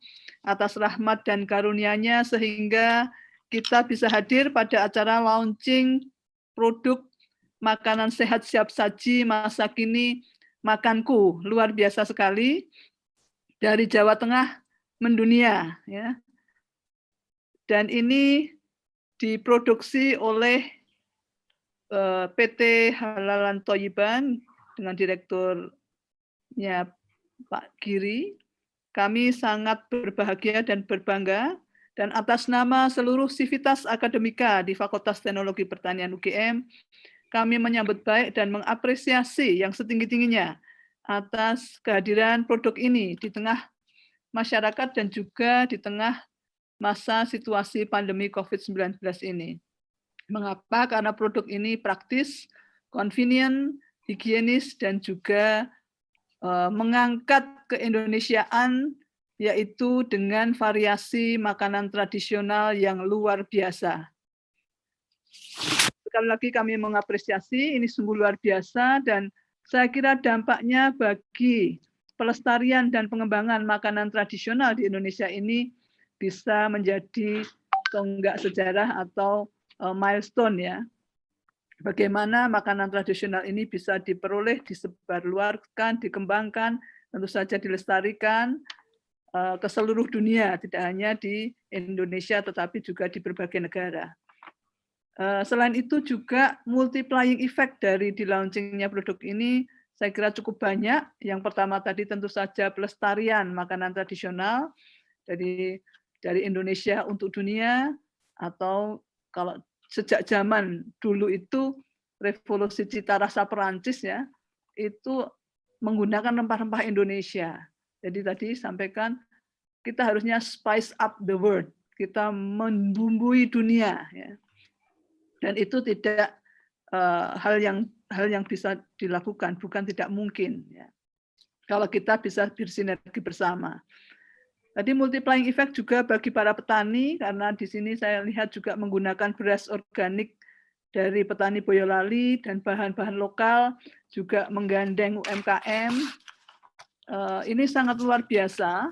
atas rahmat dan karunia-Nya sehingga kita bisa hadir pada acara launching produk makanan sehat siap saji masa kini Makanku. Luar biasa sekali. Dari Jawa Tengah mendunia, ya. Dan ini diproduksi oleh PT Halalan Thoyiban dengan direkturnya Pak Giri. Kami sangat berbahagia dan berbangga, dan atas nama seluruh Sivitas Akademika di Fakultas Teknologi Pertanian UGM, kami menyambut baik dan mengapresiasi yang setinggi-tingginya atas kehadiran produk ini di tengah masyarakat dan juga di tengah masa situasi pandemi COVID-19 ini. Mengapa? Karena produk ini praktis, convenient, higienis, dan juga mengangkat keindonesiaan, yaitu dengan variasi makanan tradisional yang luar biasa. Sekali lagi kami mengapresiasi, ini sungguh luar biasa, dan saya kira dampaknya bagi pelestarian dan pengembangan makanan tradisional di Indonesia ini bisa menjadi tonggak sejarah atau milestone, ya. Bagaimana makanan tradisional ini bisa diperoleh, disebarluaskan, dikembangkan, tentu saja dilestarikan ke seluruh dunia, tidak hanya di Indonesia tetapi juga di berbagai negara. Selain itu juga multiplying effect dari di-launching-nya produk ini saya kira cukup banyak. Yang pertama tadi tentu saja pelestarian makanan tradisional dari Indonesia untuk dunia, atau kalau sejak zaman dulu itu revolusi cita rasa Perancis, ya, itu menggunakan rempah-rempah Indonesia. Jadi tadi sampaikan kita harusnya spice up the world, kita membumbui dunia, ya. Dan itu tidak hal yang bisa dilakukan, bukan tidak mungkin, ya, kalau kita bisa bersinergi bersama. Tadi multiplying effect juga bagi para petani, karena di sini saya lihat juga menggunakan beras organik dari petani Boyolali dan bahan-bahan lokal, juga menggandeng UMKM. Ini sangat luar biasa.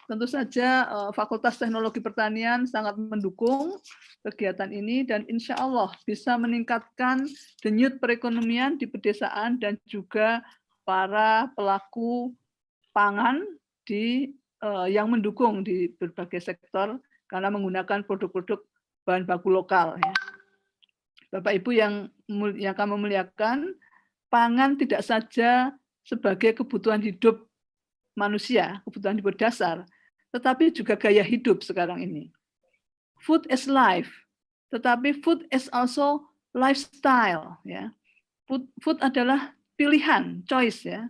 Tentu saja Fakultas Teknologi Pertanian sangat mendukung kegiatan ini, dan insya Allah bisa meningkatkan denyut perekonomian di pedesaan dan juga para pelaku pangan yang mendukung di berbagai sektor karena menggunakan produk-produk bahan baku lokal, ya. Bapak Ibu yang kami muliakan, pangan tidak saja sebagai kebutuhan hidup manusia, kebutuhan hidup dasar, tetapi juga gaya hidup sekarang ini. Food is life, tetapi food is also lifestyle, ya. Food adalah pilihan, choice, ya.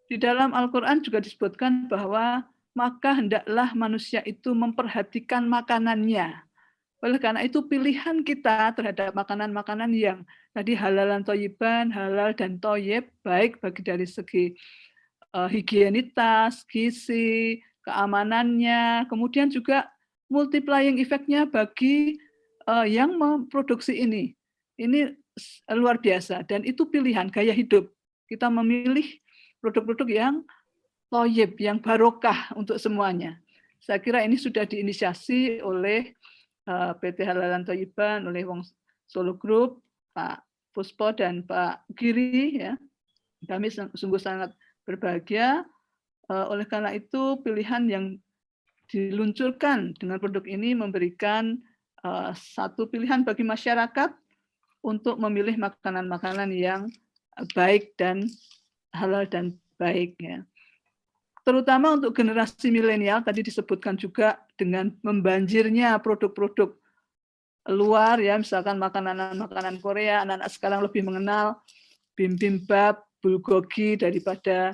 Di dalam Al-Quran juga disebutkan bahwa maka hendaklah manusia itu memperhatikan makanannya. Oleh karena itu pilihan kita terhadap makanan-makanan yang tadi halalan thoyiban, halal dan thoyib, baik bagi dari segi higienitas, gizi, keamanannya, kemudian juga multiplying effect-nya bagi yang memproduksi ini. Ini luar biasa, dan itu pilihan, gaya hidup. Kita memilih produk-produk yang thoyib, yang barokah untuk semuanya. Saya kira ini sudah diinisiasi oleh PT Halalan Thoyiban, oleh Wong Solo Group, Pak Puspo dan Pak Giri, ya. Kami sungguh sangat berbahagia. Oleh karena itu pilihan yang diluncurkan dengan produk ini memberikan satu pilihan bagi masyarakat untuk memilih makanan-makanan yang baik dan halal dan baik ya. Terutama untuk generasi milenial tadi disebutkan juga dengan membanjirnya produk-produk luar ya, misalkan makanan Korea, anak-anak sekarang lebih mengenal bibimbap, bulgogi daripada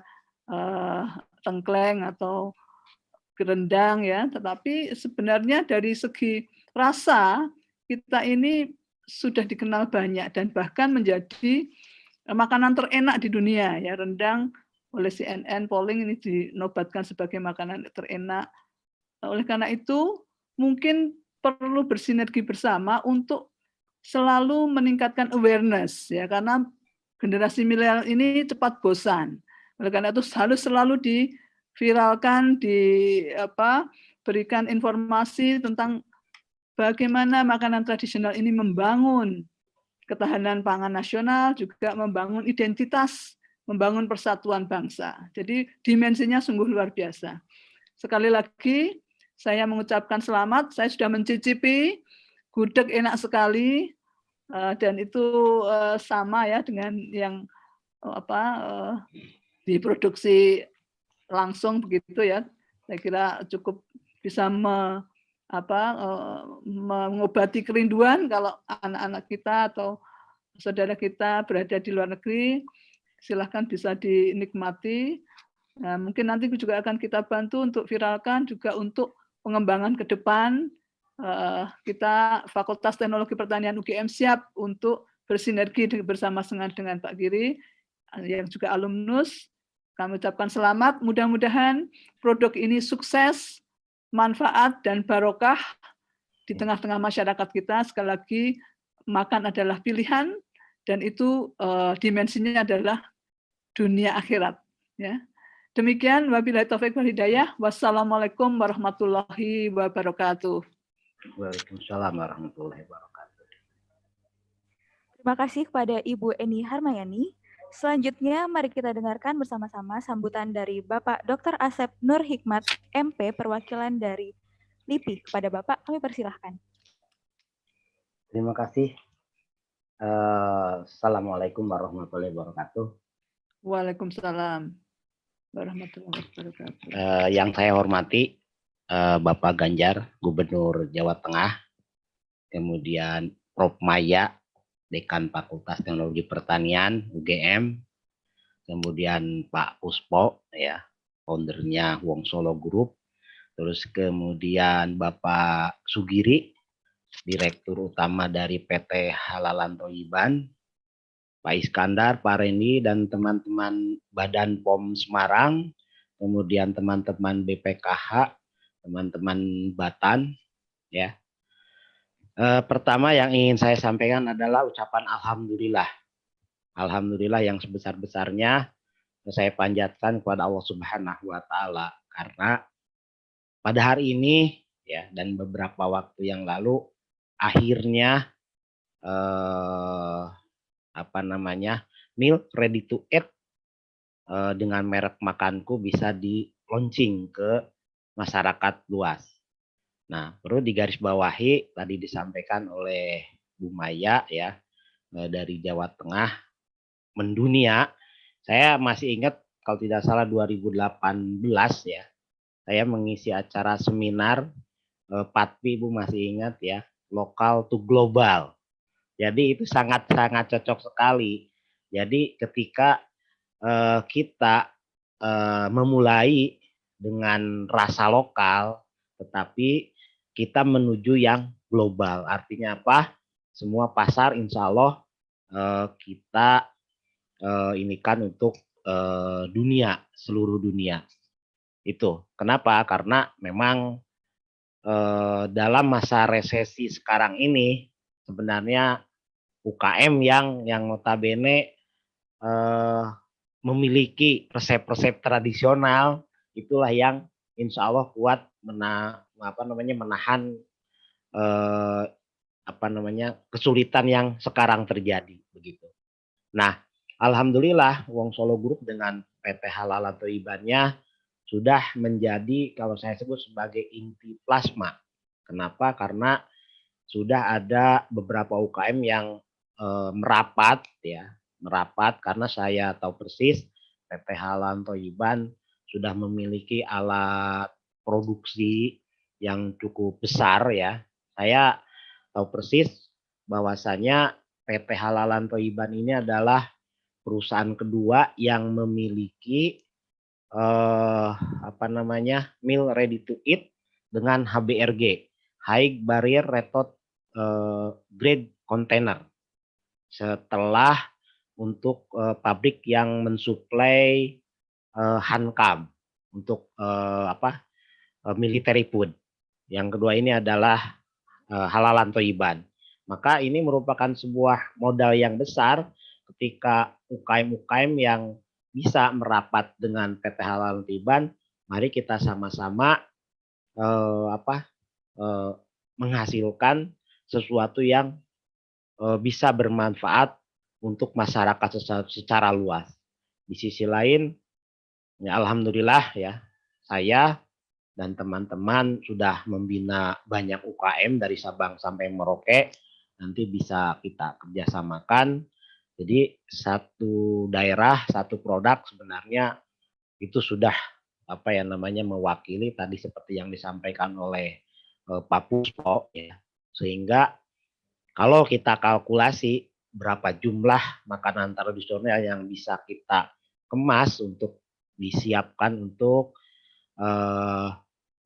tengkleng atau rendang ya. Tetapi sebenarnya dari segi rasa kita ini sudah dikenal banyak dan bahkan menjadi makanan terenak di dunia ya. Rendang oleh CNN polling ini dinobatkan sebagai makanan terenak. Oleh karena itu mungkin perlu bersinergi bersama untuk selalu meningkatkan awareness ya, karena generasi milenial ini cepat bosan. Oleh karena itu harus selalu diviralkan, berikan informasi tentang bagaimana makanan tradisional ini membangun ketahanan pangan nasional, juga membangun identitas, membangun persatuan bangsa. Jadi dimensinya sungguh luar biasa. Sekali lagi, saya mengucapkan selamat, saya sudah mencicipi, gudeg enak sekali, dan itu sama ya dengan yang diproduksi langsung begitu ya. Saya kira cukup bisa mengobati kerinduan kalau anak-anak kita atau saudara kita berada di luar negeri, silahkan bisa dinikmati. Nah, mungkin nanti juga akan kita bantu untuk viralkan, juga untuk pengembangan ke depan. Kita Fakultas Teknologi Pertanian UGM siap untuk bersinergi bersama dengan Pak Giri, yang juga alumnus. Kami ucapkan selamat, mudah-mudahan produk ini sukses, manfaat dan barokah di tengah-tengah masyarakat kita. Sekali lagi, makan adalah pilihan dan itu dimensinya adalah dunia akhirat. Ya. Demikian, wabillahi taufiq wal hidayah. Wassalamualaikum warahmatullahi wabarakatuh. Waalaikumsalam warahmatullahi wabarakatuh. Terima kasih kepada Ibu Eni Harmayani. Selanjutnya, mari kita dengarkan bersama-sama sambutan dari Bapak Dr. Asep Nur Hikmat, MP, perwakilan dari LIPI. Kepada Bapak, kami persilahkan. Terima kasih. Assalamualaikum warahmatullahi wabarakatuh. Waalaikumsalam warahmatullahi wabarakatuh. Yang saya hormati Bapak Ganjar, Gubernur Jawa Tengah, kemudian Prof. Maya, Dekan Fakultas Teknologi Pertanian UGM, kemudian Pak Puspo, ya, foundernya Wong Solo Group, terus kemudian Bapak Sugiri, Direktur Utama dari PT Halalan Toyiban, Pak Iskandar, Pak Reni, dan teman-teman Badan POM Semarang, kemudian teman-teman BPKH, teman-teman Batan, ya. Pertama yang ingin saya sampaikan adalah ucapan alhamdulillah. Alhamdulillah yang sebesar-besarnya saya panjatkan kepada Allah Subhanahu wa taala, karena pada hari ini ya dan beberapa waktu yang lalu akhirnya milk ready to eat dengan merek Makanku bisa di launching ke masyarakat luas. Nah, perlu digarisbawahi tadi disampaikan oleh Bu Maya ya, dari Jawa Tengah mendunia. Saya masih ingat kalau tidak salah 2018 ya, saya mengisi acara seminar PATPI, Bu masih ingat ya, lokal to global. Jadi itu sangat-sangat cocok sekali. Jadi ketika kita memulai dengan rasa lokal, tetapi kita menuju yang global. Artinya apa? Semua pasar insya Allah kita inikan untuk dunia, seluruh dunia. Itu. Kenapa? Karena memang dalam masa resesi sekarang ini sebenarnya UKM yang notabene memiliki resep-resep tradisional itulah yang insya Allah kuat menahan kesulitan yang sekarang terjadi begitu. Nah, alhamdulillah Wong Solo Group dengan PT Halalan Toyibannya sudah menjadi kalau saya sebut sebagai inti plasma. Kenapa? Karena sudah ada beberapa UKM yang merapat karena saya tahu persis PT Halal Thoyiban sudah memiliki alat produksi yang cukup besar ya. Saya tahu persis bahwasanya PT Halalan Thoyiban ini adalah perusahaan kedua yang memiliki meal ready to eat dengan HBRG, High Barrier Retot Grade Container. Setelah untuk pabrik yang mensuplai Hankam untuk military food. Yang kedua ini adalah Halalan Thoyiban. Maka ini merupakan sebuah modal yang besar ketika UKM-UKM yang bisa merapat dengan PT Halalan Thoyiban. Mari kita sama-sama menghasilkan sesuatu yang bisa bermanfaat untuk masyarakat secara luas. Di sisi lain, ya alhamdulillah ya, saya dan teman-teman sudah membina banyak UKM dari Sabang sampai Merauke. Nanti bisa kita kerjasamakan. Jadi satu daerah, satu produk sebenarnya itu sudah mewakili tadi seperti yang disampaikan oleh Pak Puspo ya. Sehingga kalau kita kalkulasi berapa jumlah makanan tradisional yang bisa kita kemas untuk disiapkan untuk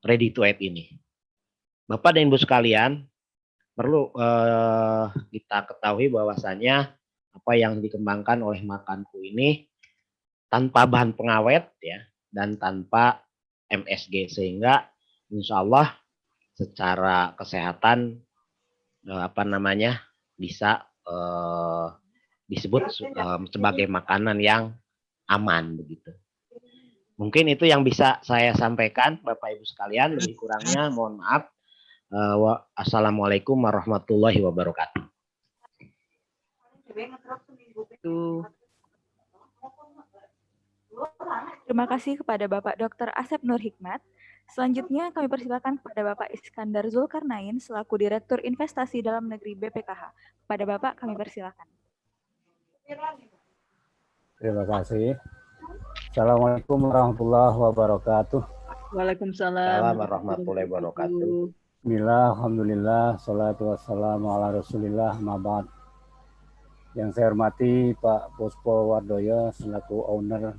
ready to eat ini. Bapak dan Ibu sekalian, perlu kita ketahui bahwasanya apa yang dikembangkan oleh Makanku ini tanpa bahan pengawet ya dan tanpa MSG, sehingga insya Allah secara kesehatan bisa disebut sebagai makanan yang aman begitu. Mungkin itu yang bisa saya sampaikan Bapak Ibu sekalian, lebih kurangnya mohon maaf. Assalamualaikum warahmatullahi wabarakatuh. Terima kasih kepada Bapak Dr. Asep Nur Hikmat. Selanjutnya kami persilakan kepada Bapak Iskandar Zulkarnain selaku Direktur Investasi Dalam Negeri BPKH. Kepada Bapak kami persilakan. Terima kasih. Assalamualaikum warahmatullahi wabarakatuh. Waalaikumsalam warahmatullahi wabarakatuh. Bismillah, alhamdulillah, salatu wassalamu ala rasulillah, ma'bad. Yang saya hormati Pak Puspo Wardoyo selaku owner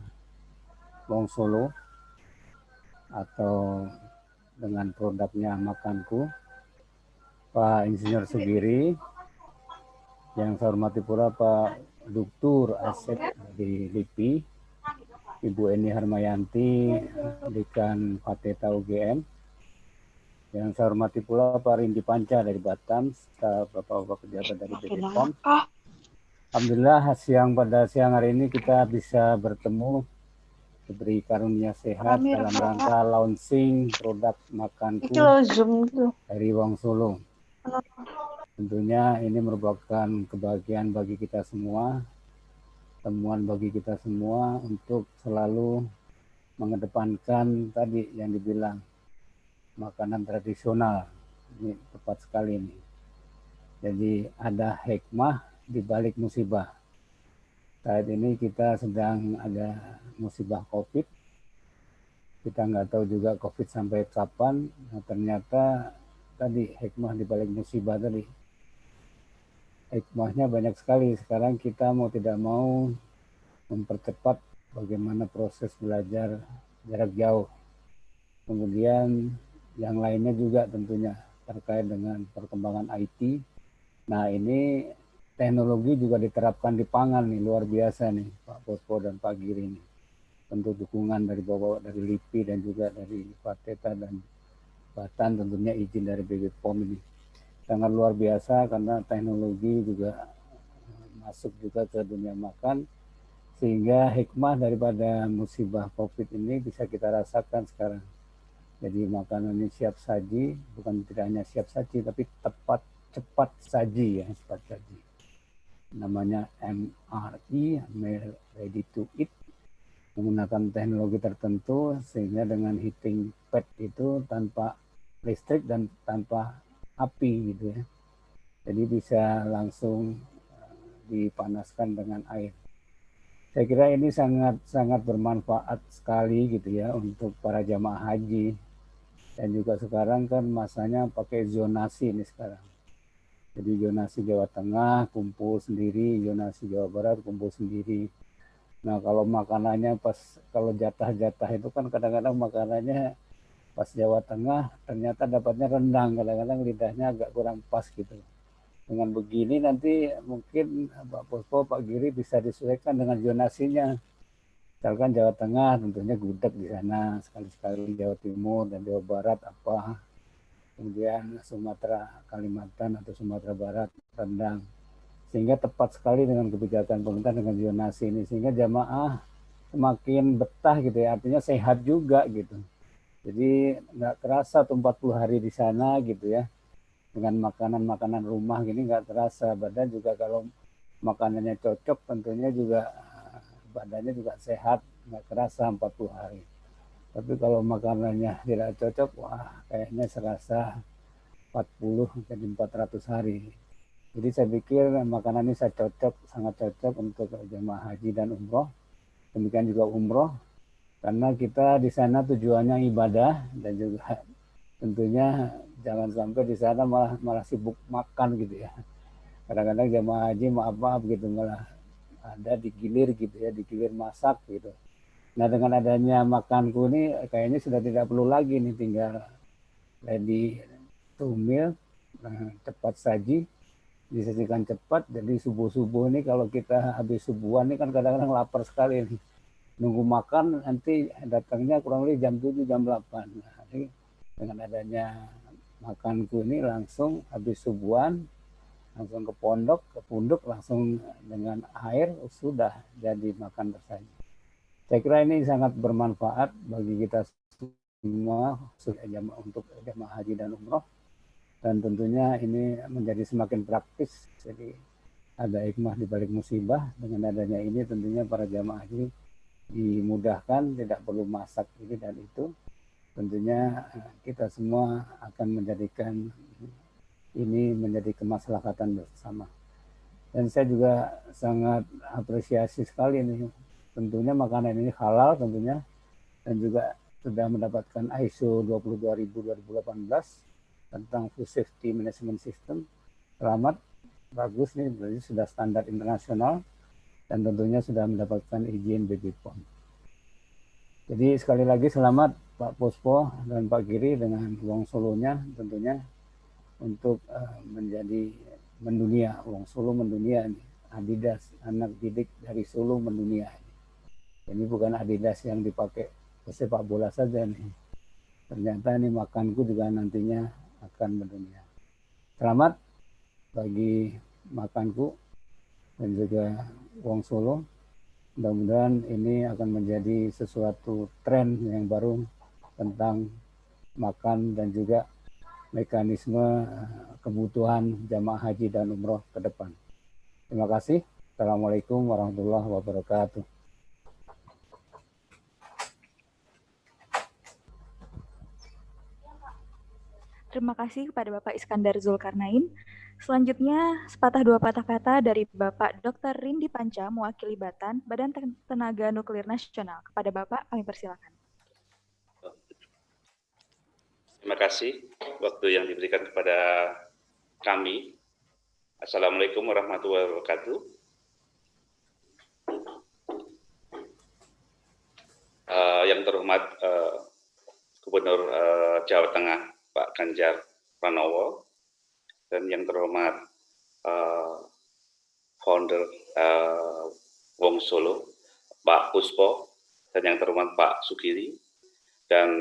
Wong Solo atau dengan produknya Makanku, Pak Insinyur Sugiri, yang saya hormati pula Pak Dr. Asep dari LIPI, Ibu Eni Harmayanti, Dekan Fateta UGM, yang saya hormati pula Pak Rindi Panca dari Batam, serta Bapak-Bapak pejabat dari BPOM. Alhamdulillah pada siang hari ini kita bisa bertemu, diberi karunia sehat dalam rangka launching produk Makanku dari Wong Solo. Tentunya ini merupakan kebahagiaan bagi kita semua, temuan bagi kita semua untuk selalu mengedepankan tadi yang dibilang makanan tradisional. Ini tepat sekali ini. Jadi ada hikmah di balik musibah. Saat ini kita sedang ada musibah COVID. Kita nggak tahu juga COVID sampai kapan. Nah, ternyata tadi hikmah di balik musibah tadi. Hikmahnya banyak sekali. Sekarang kita mau tidak mau mempercepat bagaimana proses belajar jarak jauh. Kemudian yang lainnya juga tentunya terkait dengan perkembangan IT. Nah ini teknologi juga diterapkan di pangan nih, luar biasa nih Pak Puspo dan Pak Giri nih. Tentu dukungan dari Bapak dari LIPI dan juga dari Fateta dan Batan, tentunya izin dari BPOM ini. Sangat luar biasa karena teknologi juga masuk juga ke dunia makan, sehingga hikmah daripada musibah COVID ini bisa kita rasakan sekarang. Jadi makanan ini siap saji, bukan tidak hanya siap saji, tapi cepat saji ya, cepat saji. Namanya MRE, Meal Ready to Eat, menggunakan teknologi tertentu sehingga dengan heating pad itu tanpa listrik dan tanpa api gitu ya. Jadi bisa langsung dipanaskan dengan air. Saya kira ini sangat bermanfaat sekali gitu ya untuk para jamaah haji. Dan juga sekarang kan masanya pakai zonasi ini sekarang. Jadi zonasi Jawa Tengah kumpul sendiri, zonasi Jawa Barat kumpul sendiri. Nah kalau makanannya kalau jatah-jatah itu kan kadang-kadang makanannya pas Jawa Tengah ternyata dapatnya rendang, kadang-kadang lidahnya agak kurang pas gitu. Dengan begini nanti mungkin Pak Puspo, Pak Giri bisa disesuaikan dengan zonasinya. Misalkan Jawa Tengah tentunya gudeg di sana, sekali-sekali Jawa Timur dan Jawa Barat apa. Kemudian Sumatera, Kalimantan atau Sumatera Barat rendang. Sehingga tepat sekali dengan kebijakan pemerintah dengan zonasi ini, sehingga jamaah semakin betah gitu ya, artinya sehat juga gitu. Jadi nggak kerasa tuh 40 hari di sana gitu ya, dengan makanan-makanan rumah gini nggak terasa. Badan juga kalau makanannya cocok tentunya juga badannya juga sehat, nggak kerasa 40 hari. Tapi kalau makanannya tidak cocok, wah kayaknya serasa 40 jadi 400 hari. Jadi saya pikir makanan ini sangat cocok untuk jemaah haji dan umroh. Demikian juga umroh, karena kita di sana tujuannya ibadah dan juga tentunya jangan sampai di sana malah sibuk makan gitu ya. Kadang-kadang jemaah haji maaf gitu malah ada digilir gitu ya, digilir masak gitu. Nah dengan adanya makanku ini kayaknya sudah tidak perlu lagi nih, tinggal ready to meal, cepat saji, disajikan cepat. Jadi subuh-subuh ini kalau kita habis subuhan ini kan kadang-kadang lapar sekali nih. Nunggu makan nanti datangnya kurang lebih jam 7, jam 8. Nah, jadi dengan adanya makanku ini langsung habis subuhan, langsung ke pondok, ke punduk, langsung dengan air sudah jadi makan tersaji. Saya kira ini sangat bermanfaat bagi kita semua untuk jamaah haji dan umroh. Dan tentunya ini menjadi semakin praktis. Jadi ada hikmah di balik musibah. Dengan adanya ini tentunya para jamaah haji dimudahkan, tidak perlu masak ini dan itu. Tentunya kita semua akan menjadikan ini menjadi kemaslahatan bersama. Dan saya juga sangat apresiasi sekali nih. Tentunya makanan ini halal tentunya. Dan juga sudah mendapatkan ISO 22000-2018 tentang Food Safety Management System. Selamat, bagus nih, berarti sudah standar internasional dan tentunya sudah mendapatkan izin BPOM. Jadi sekali lagi selamat Pak Puspo dan Pak Giri dengan Wong Solonya tentunya untuk menjadi mendunia. Wong Solo mendunia nih. Adidas, anak didik dari Solo mendunia. Ini bukan Adidas yang dipakai sepak bola saja nih. Ternyata ini makanku juga nantinya akan mendunia. Selamat bagi makanku dan juga Wong Solo. Mudah-mudahan ini akan menjadi sesuatu tren yang baru tentang makan dan juga mekanisme kebutuhan jamaah haji dan umroh ke depan. Terima kasih. Assalamualaikum warahmatullahi wabarakatuh. Terima kasih kepada Bapak Iskandar Zulkarnain. Selanjutnya, sepatah dua patah kata dari Bapak Dr. Rindi Panca, mewakili Batan, Badan Tenaga Nuklir Nasional. Kepada Bapak, kami persilakan. Terima kasih waktu yang diberikan kepada kami. Assalamualaikum warahmatullahi wabarakatuh. Yang terhormat Gubernur Jawa Tengah, Pak Ganjar Pranowo, dan yang terhormat founder Wong Solo, Pak Puspo, dan yang terhormat Pak Sugiri, dan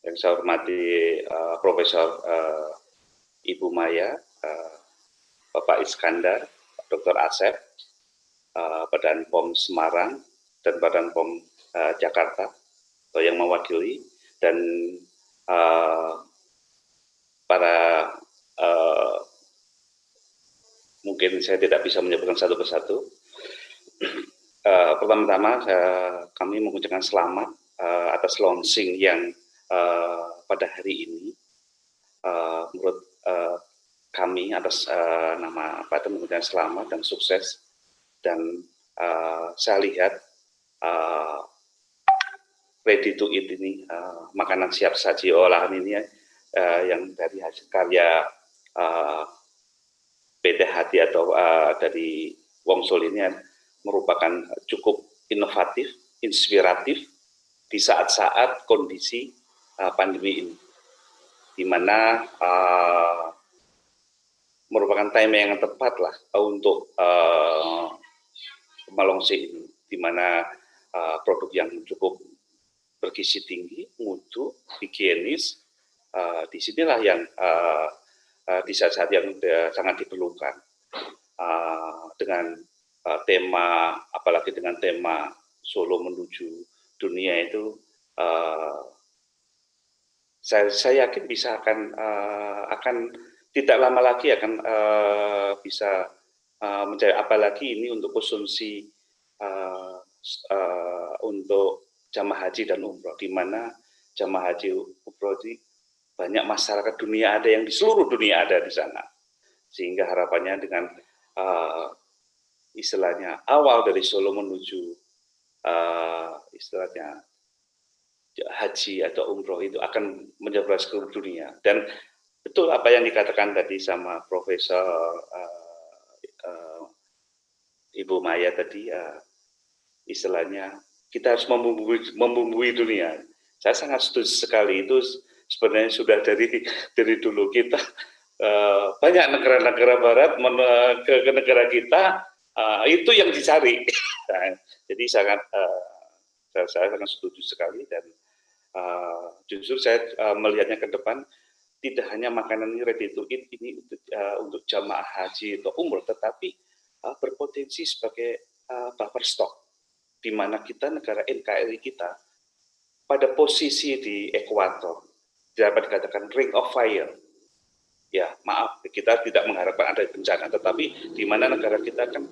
yang saya hormati Profesor Ibu Maya, Bapak Iskandar, Dr. Asep, Badan POM Semarang, dan Badan POM Jakarta, atau yang mewakili, dan para mungkin saya tidak bisa menyebutkan satu persatu. Pertama-tama kami mengucapkan selamat atas launching yang pada hari ini. Menurut kami atas nama Pak itu mengucapkan selamat dan sukses, dan saya lihat ready to eat ini, makanan siap saji olahan ini yang dari hasil karya PT Hati atau dari Wongsol ini merupakan cukup inovatif, inspiratif di saat-saat kondisi pandemi ini, di mana merupakan time yang tepat lah untuk Malongse ini, di mana produk yang cukup bergizi tinggi, mutu, higienis, disinilah yang di saat-saat yang sangat diperlukan. Dengan tema, apalagi dengan tema Solo menuju dunia itu, saya yakin bisa akan tidak lama lagi akan bisa menjadi, apalagi ini untuk konsumsi untuk jamaah haji dan umroh, di mana jamaah haji umroh di banyak masyarakat dunia ada, yang di seluruh dunia ada di sana, sehingga harapannya dengan istilahnya awal dari Solo menuju istilahnya haji atau umroh itu akan menyebar ke seluruh dunia. Dan betul apa yang dikatakan tadi sama Profesor Ibu Maya tadi, istilahnya kita harus membumbui dunia. Saya sangat setuju sekali, itu sebenarnya sudah dari dulu kita banyak negara-negara barat ke negara kita, itu yang dicari. Jadi saya sangat setuju sekali, dan justru saya melihatnya ke depan tidak hanya makanan ini ready to eat ini untuk jamaah haji atau umroh, tetapi berpotensi sebagai buffer stock, di mana kita negara NKRI kita pada posisi di ekuator, dapat dikatakan ring of fire. Ya, maaf, kita tidak mengharapkan ada bencana, tetapi di mana negara kita kan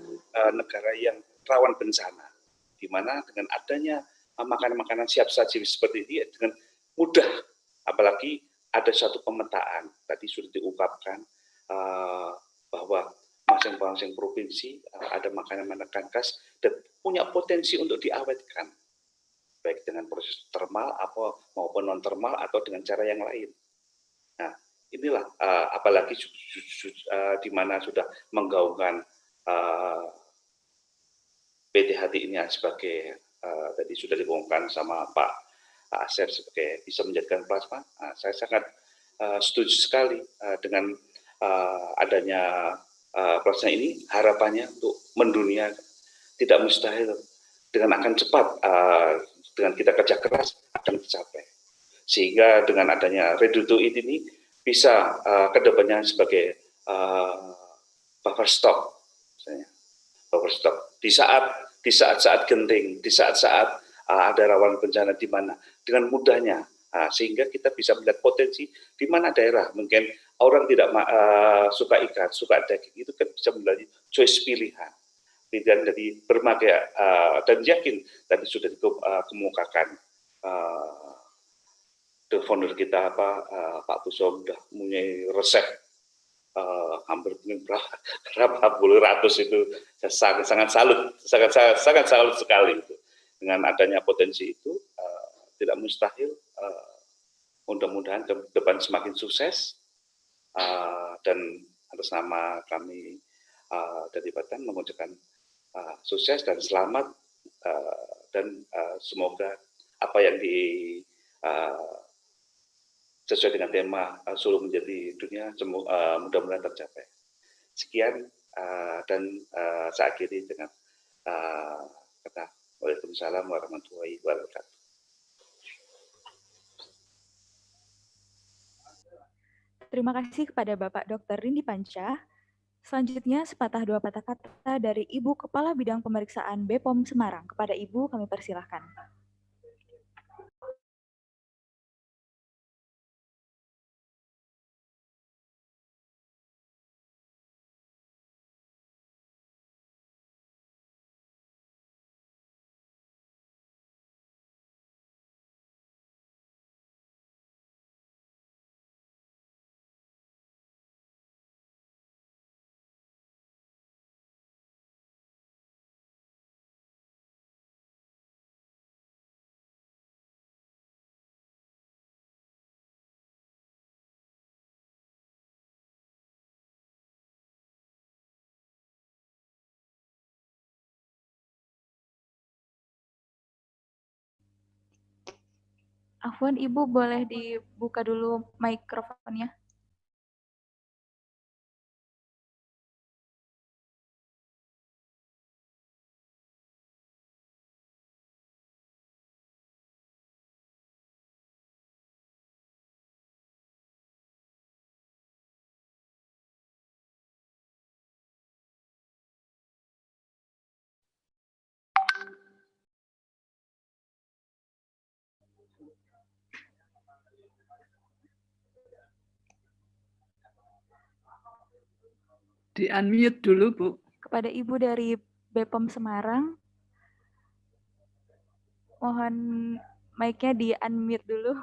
negara yang rawan bencana, di mana dengan adanya makanan-makanan siap saji seperti ini dengan mudah, apalagi ada satu pemetaan tadi sudah diungkapkan bahwa masing-masing provinsi ada makanan-makanan khas dan punya potensi untuk diawetkan, baik dengan proses termal maupun non termal atau dengan cara yang lain. Nah, inilah apalagi di mana sudah menggaungkan PT Hati ini sebagai tadi sudah digaungkan sama Pak Asep sebagai bisa menjadikan plasma. Saya sangat setuju sekali dengan adanya plasma ini. Harapannya untuk mendunia tidak mustahil, dengan akan cepat dengan kita kerja keras akan tercapai, sehingga dengan adanya ready to eat ini bisa kedepannya sebagai buffer stock, misalnya buffer stock di saat-saat genting, di saat-saat ada rawan bencana, di mana dengan mudahnya, sehingga kita bisa melihat potensi di mana daerah mungkin orang tidak suka ikan, suka daging, itu kan bisa menjadi choice pilihan dari berbagai, dan yakin tadi sudah dikemukakan the founder kita Pak Puso sudah punya resep hampir berapa puluh ratus, itu saya sangat salut sekali itu. Dengan adanya potensi itu tidak mustahil, mudah-mudahan ke depan semakin sukses, dan atas nama kami dari Batam mengucapkan sukses dan selamat, dan semoga apa yang sesuai dengan tema Solo menjadi dunia mudah-mudahan tercapai. Sekian, dan saya akhiri dengan kata Waalaikumsalam warahmatullahi wabarakatuh. Terima kasih kepada Bapak Dr. Rindi Panca. Selanjutnya, sepatah dua patah kata dari Ibu Kepala Bidang Pemeriksaan BPOM Semarang. Kepada Ibu, kami persilahkan. Afwan, Ibu boleh dibuka dulu mikrofonnya. Di-unmute dulu, Bu. Kepada Ibu dari BPOM Semarang, mohon mic-nya di-unmute dulu.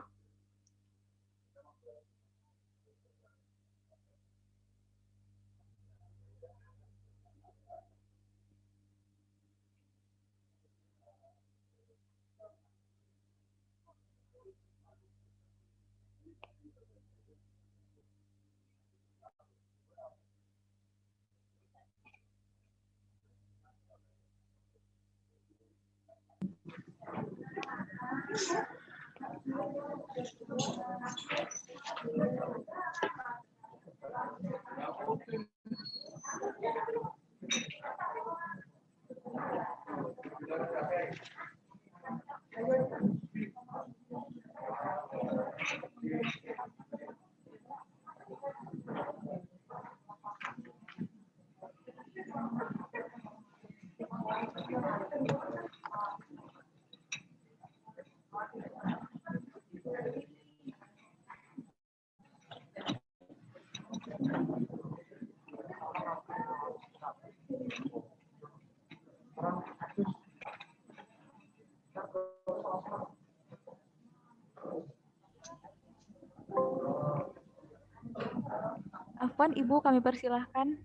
Afwan, Ibu kami persilahkan.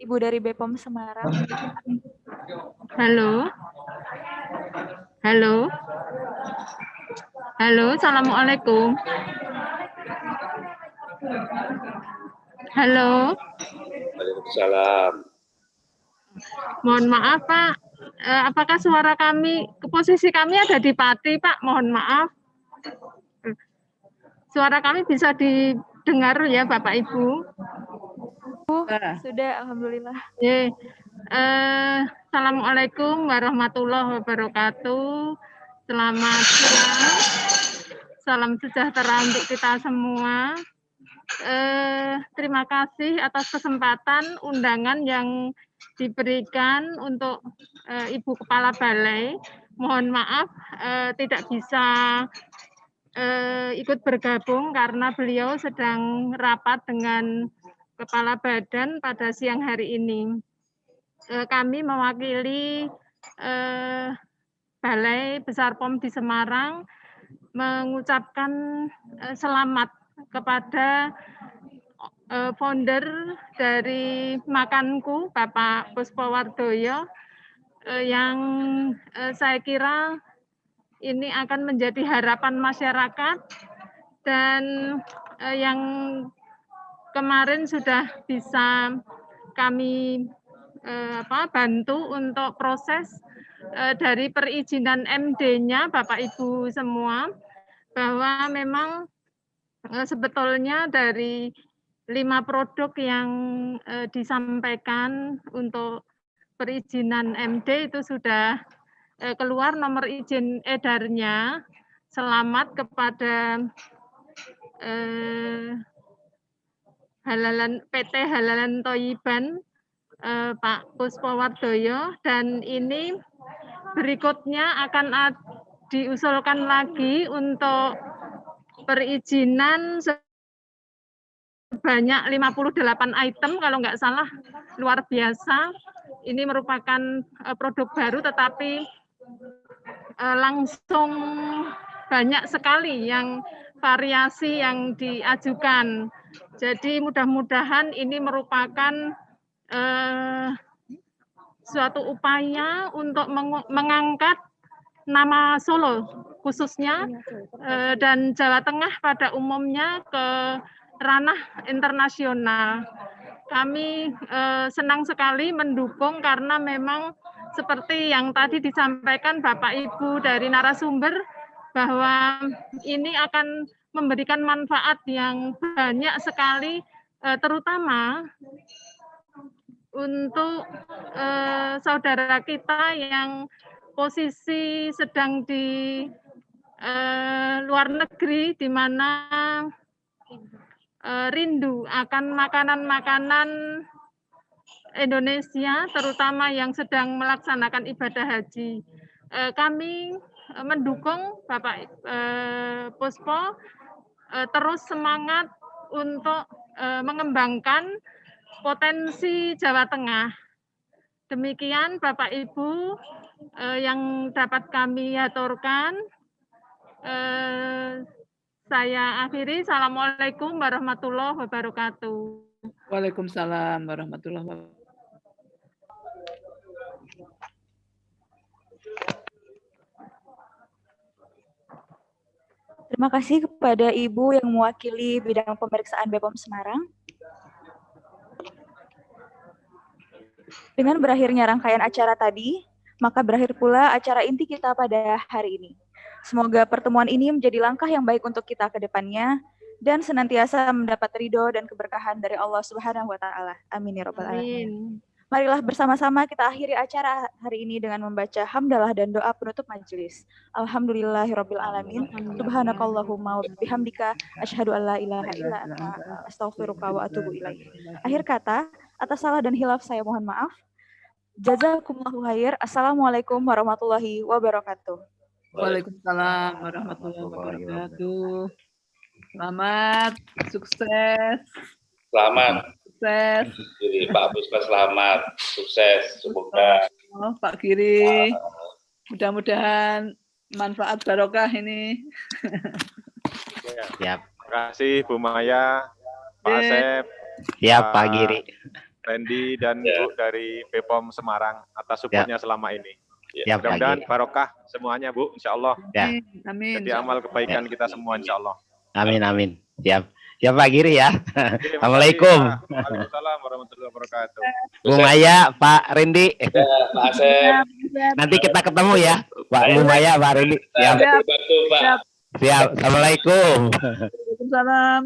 Ibu dari BPOM Semarang. Halo. Halo. Halo, Assalamualaikum. Halo. Waalaikumsalam. Mohon maaf, Pak. Apakah suara kami, posisi kami ada di Pati, Pak? Mohon maaf. Suara kami bisa didengar ya, Bapak Ibu? Sudah, alhamdulillah. Assalamualaikum warahmatullahi wabarakatuh. Selamat siang. Salam sejahtera untuk kita semua. Terima kasih atas kesempatan undangan yang diberikan untuk Ibu Kepala Balai. Mohon maaf tidak bisa ikut bergabung karena beliau sedang rapat dengan Kepala Badan pada siang hari ini. Kami mewakili Balai Besar POM di Semarang mengucapkan selamat kepada founder dari Makanku, Bapak Puspowardoyo, yang saya kira ini akan menjadi harapan masyarakat dan yang kemarin sudah bisa kami bantu untuk proses dari perizinan MD-nya Bapak Ibu semua, bahwa memang sebetulnya dari 5 produk yang disampaikan untuk perizinan MD itu sudah keluar nomor izin edarnya. Selamat kepada PT Halalan Thoyiban, Pak Puspowardoyo, dan ini berikutnya akan diusulkan lagi untuk perizinan sebanyak 58 item kalau nggak salah, luar biasa. Ini merupakan produk baru tetapi langsung banyak sekali yang variasi yang diajukan. Jadi mudah-mudahan ini merupakan suatu upaya untuk mengangkat nama Solo khususnya dan Jawa Tengah pada umumnya ke ranah internasional. Kami senang sekali mendukung karena memang seperti yang tadi disampaikan Bapak Ibu dari narasumber, bahwa ini akan memberikan manfaat yang banyak sekali, terutama untuk saudara kita yang posisi sedang di luar negeri, di mana rindu akan makanan-makanan Indonesia, terutama yang sedang melaksanakan ibadah haji. Kami mendukung Bapak Puspo terus semangat untuk mengembangkan potensi Jawa Tengah. Demikian Bapak Ibu yang dapat kami aturkan. Saya akhiri. Assalamualaikum warahmatullahi wabarakatuh. Waalaikumsalam warahmatullahi wabarakatuh. Terima kasih kepada Ibu yang mewakili bidang pemeriksaan BPOM Semarang. Dengan berakhirnya rangkaian acara tadi, maka berakhir pula acara inti kita pada hari ini. Semoga pertemuan ini menjadi langkah yang baik untuk kita ke depannya dan senantiasa mendapat ridho dan keberkahan dari Allah Subhanahu wa taala. Amin ya rabbal alamin. Marilah bersama-sama kita akhiri acara hari ini dengan membaca hamdalah dan doa penutup majelis. Alhamdulillahirabbil alamin. Subhanakallahumma wa bihamdika asyhadu an la ilaha illa anta astaghfiruka wa atubu ilaik. Akhir kata, atas salah dan hilaf saya mohon maaf. Jazakumullahu khair. Assalamualaikum warahmatullahi wabarakatuh. Waalaikumsalam warahmatullahi wabarakatuh. Selamat, sukses. Selamat. Sukses. Jadi Pak Puspa selamat, sukses, semoga. Oh, Pak Giri, mudah-mudahan manfaat barokah ini. Siap. Terima kasih Bu Maya, Pak Asep, Siap Pak Giri, Randy dan Bu dari BPOM Semarang atas supportnya selama ini. Siap, Pak Mudah-mudahan Giri. barokah semuanya Bu, insya Allah. Ya. Amin. Jadi amal kebaikan kita semua insya Allah. Amin amin. Siap. Siap Pak Giri ya. Oke, Assalamualaikum. Waalaikumsalam warahmatullahi wabarakatuh. Bu Maya, Pak Randy. Pak Asep. Nanti kita ketemu ya, Pak Bu Maya, Pak Randy. Siap. Pak. Siap. Assalamualaikum. Waalaikumsalam.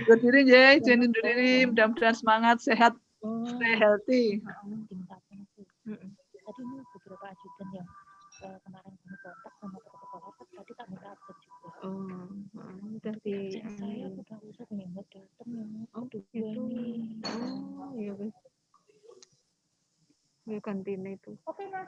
Undur diri ya, izin undur diri. Mudah-mudahan semangat, sehat, stay healthy. Tadi ini beberapa ajudan yang kemarin kami kontak sama protokol rapat tadi tak minta absen juga. Udah di Saya udah usah menyambut datang yang gitu. Oh, iya wes. Ya kantine itu. Oke, Mas.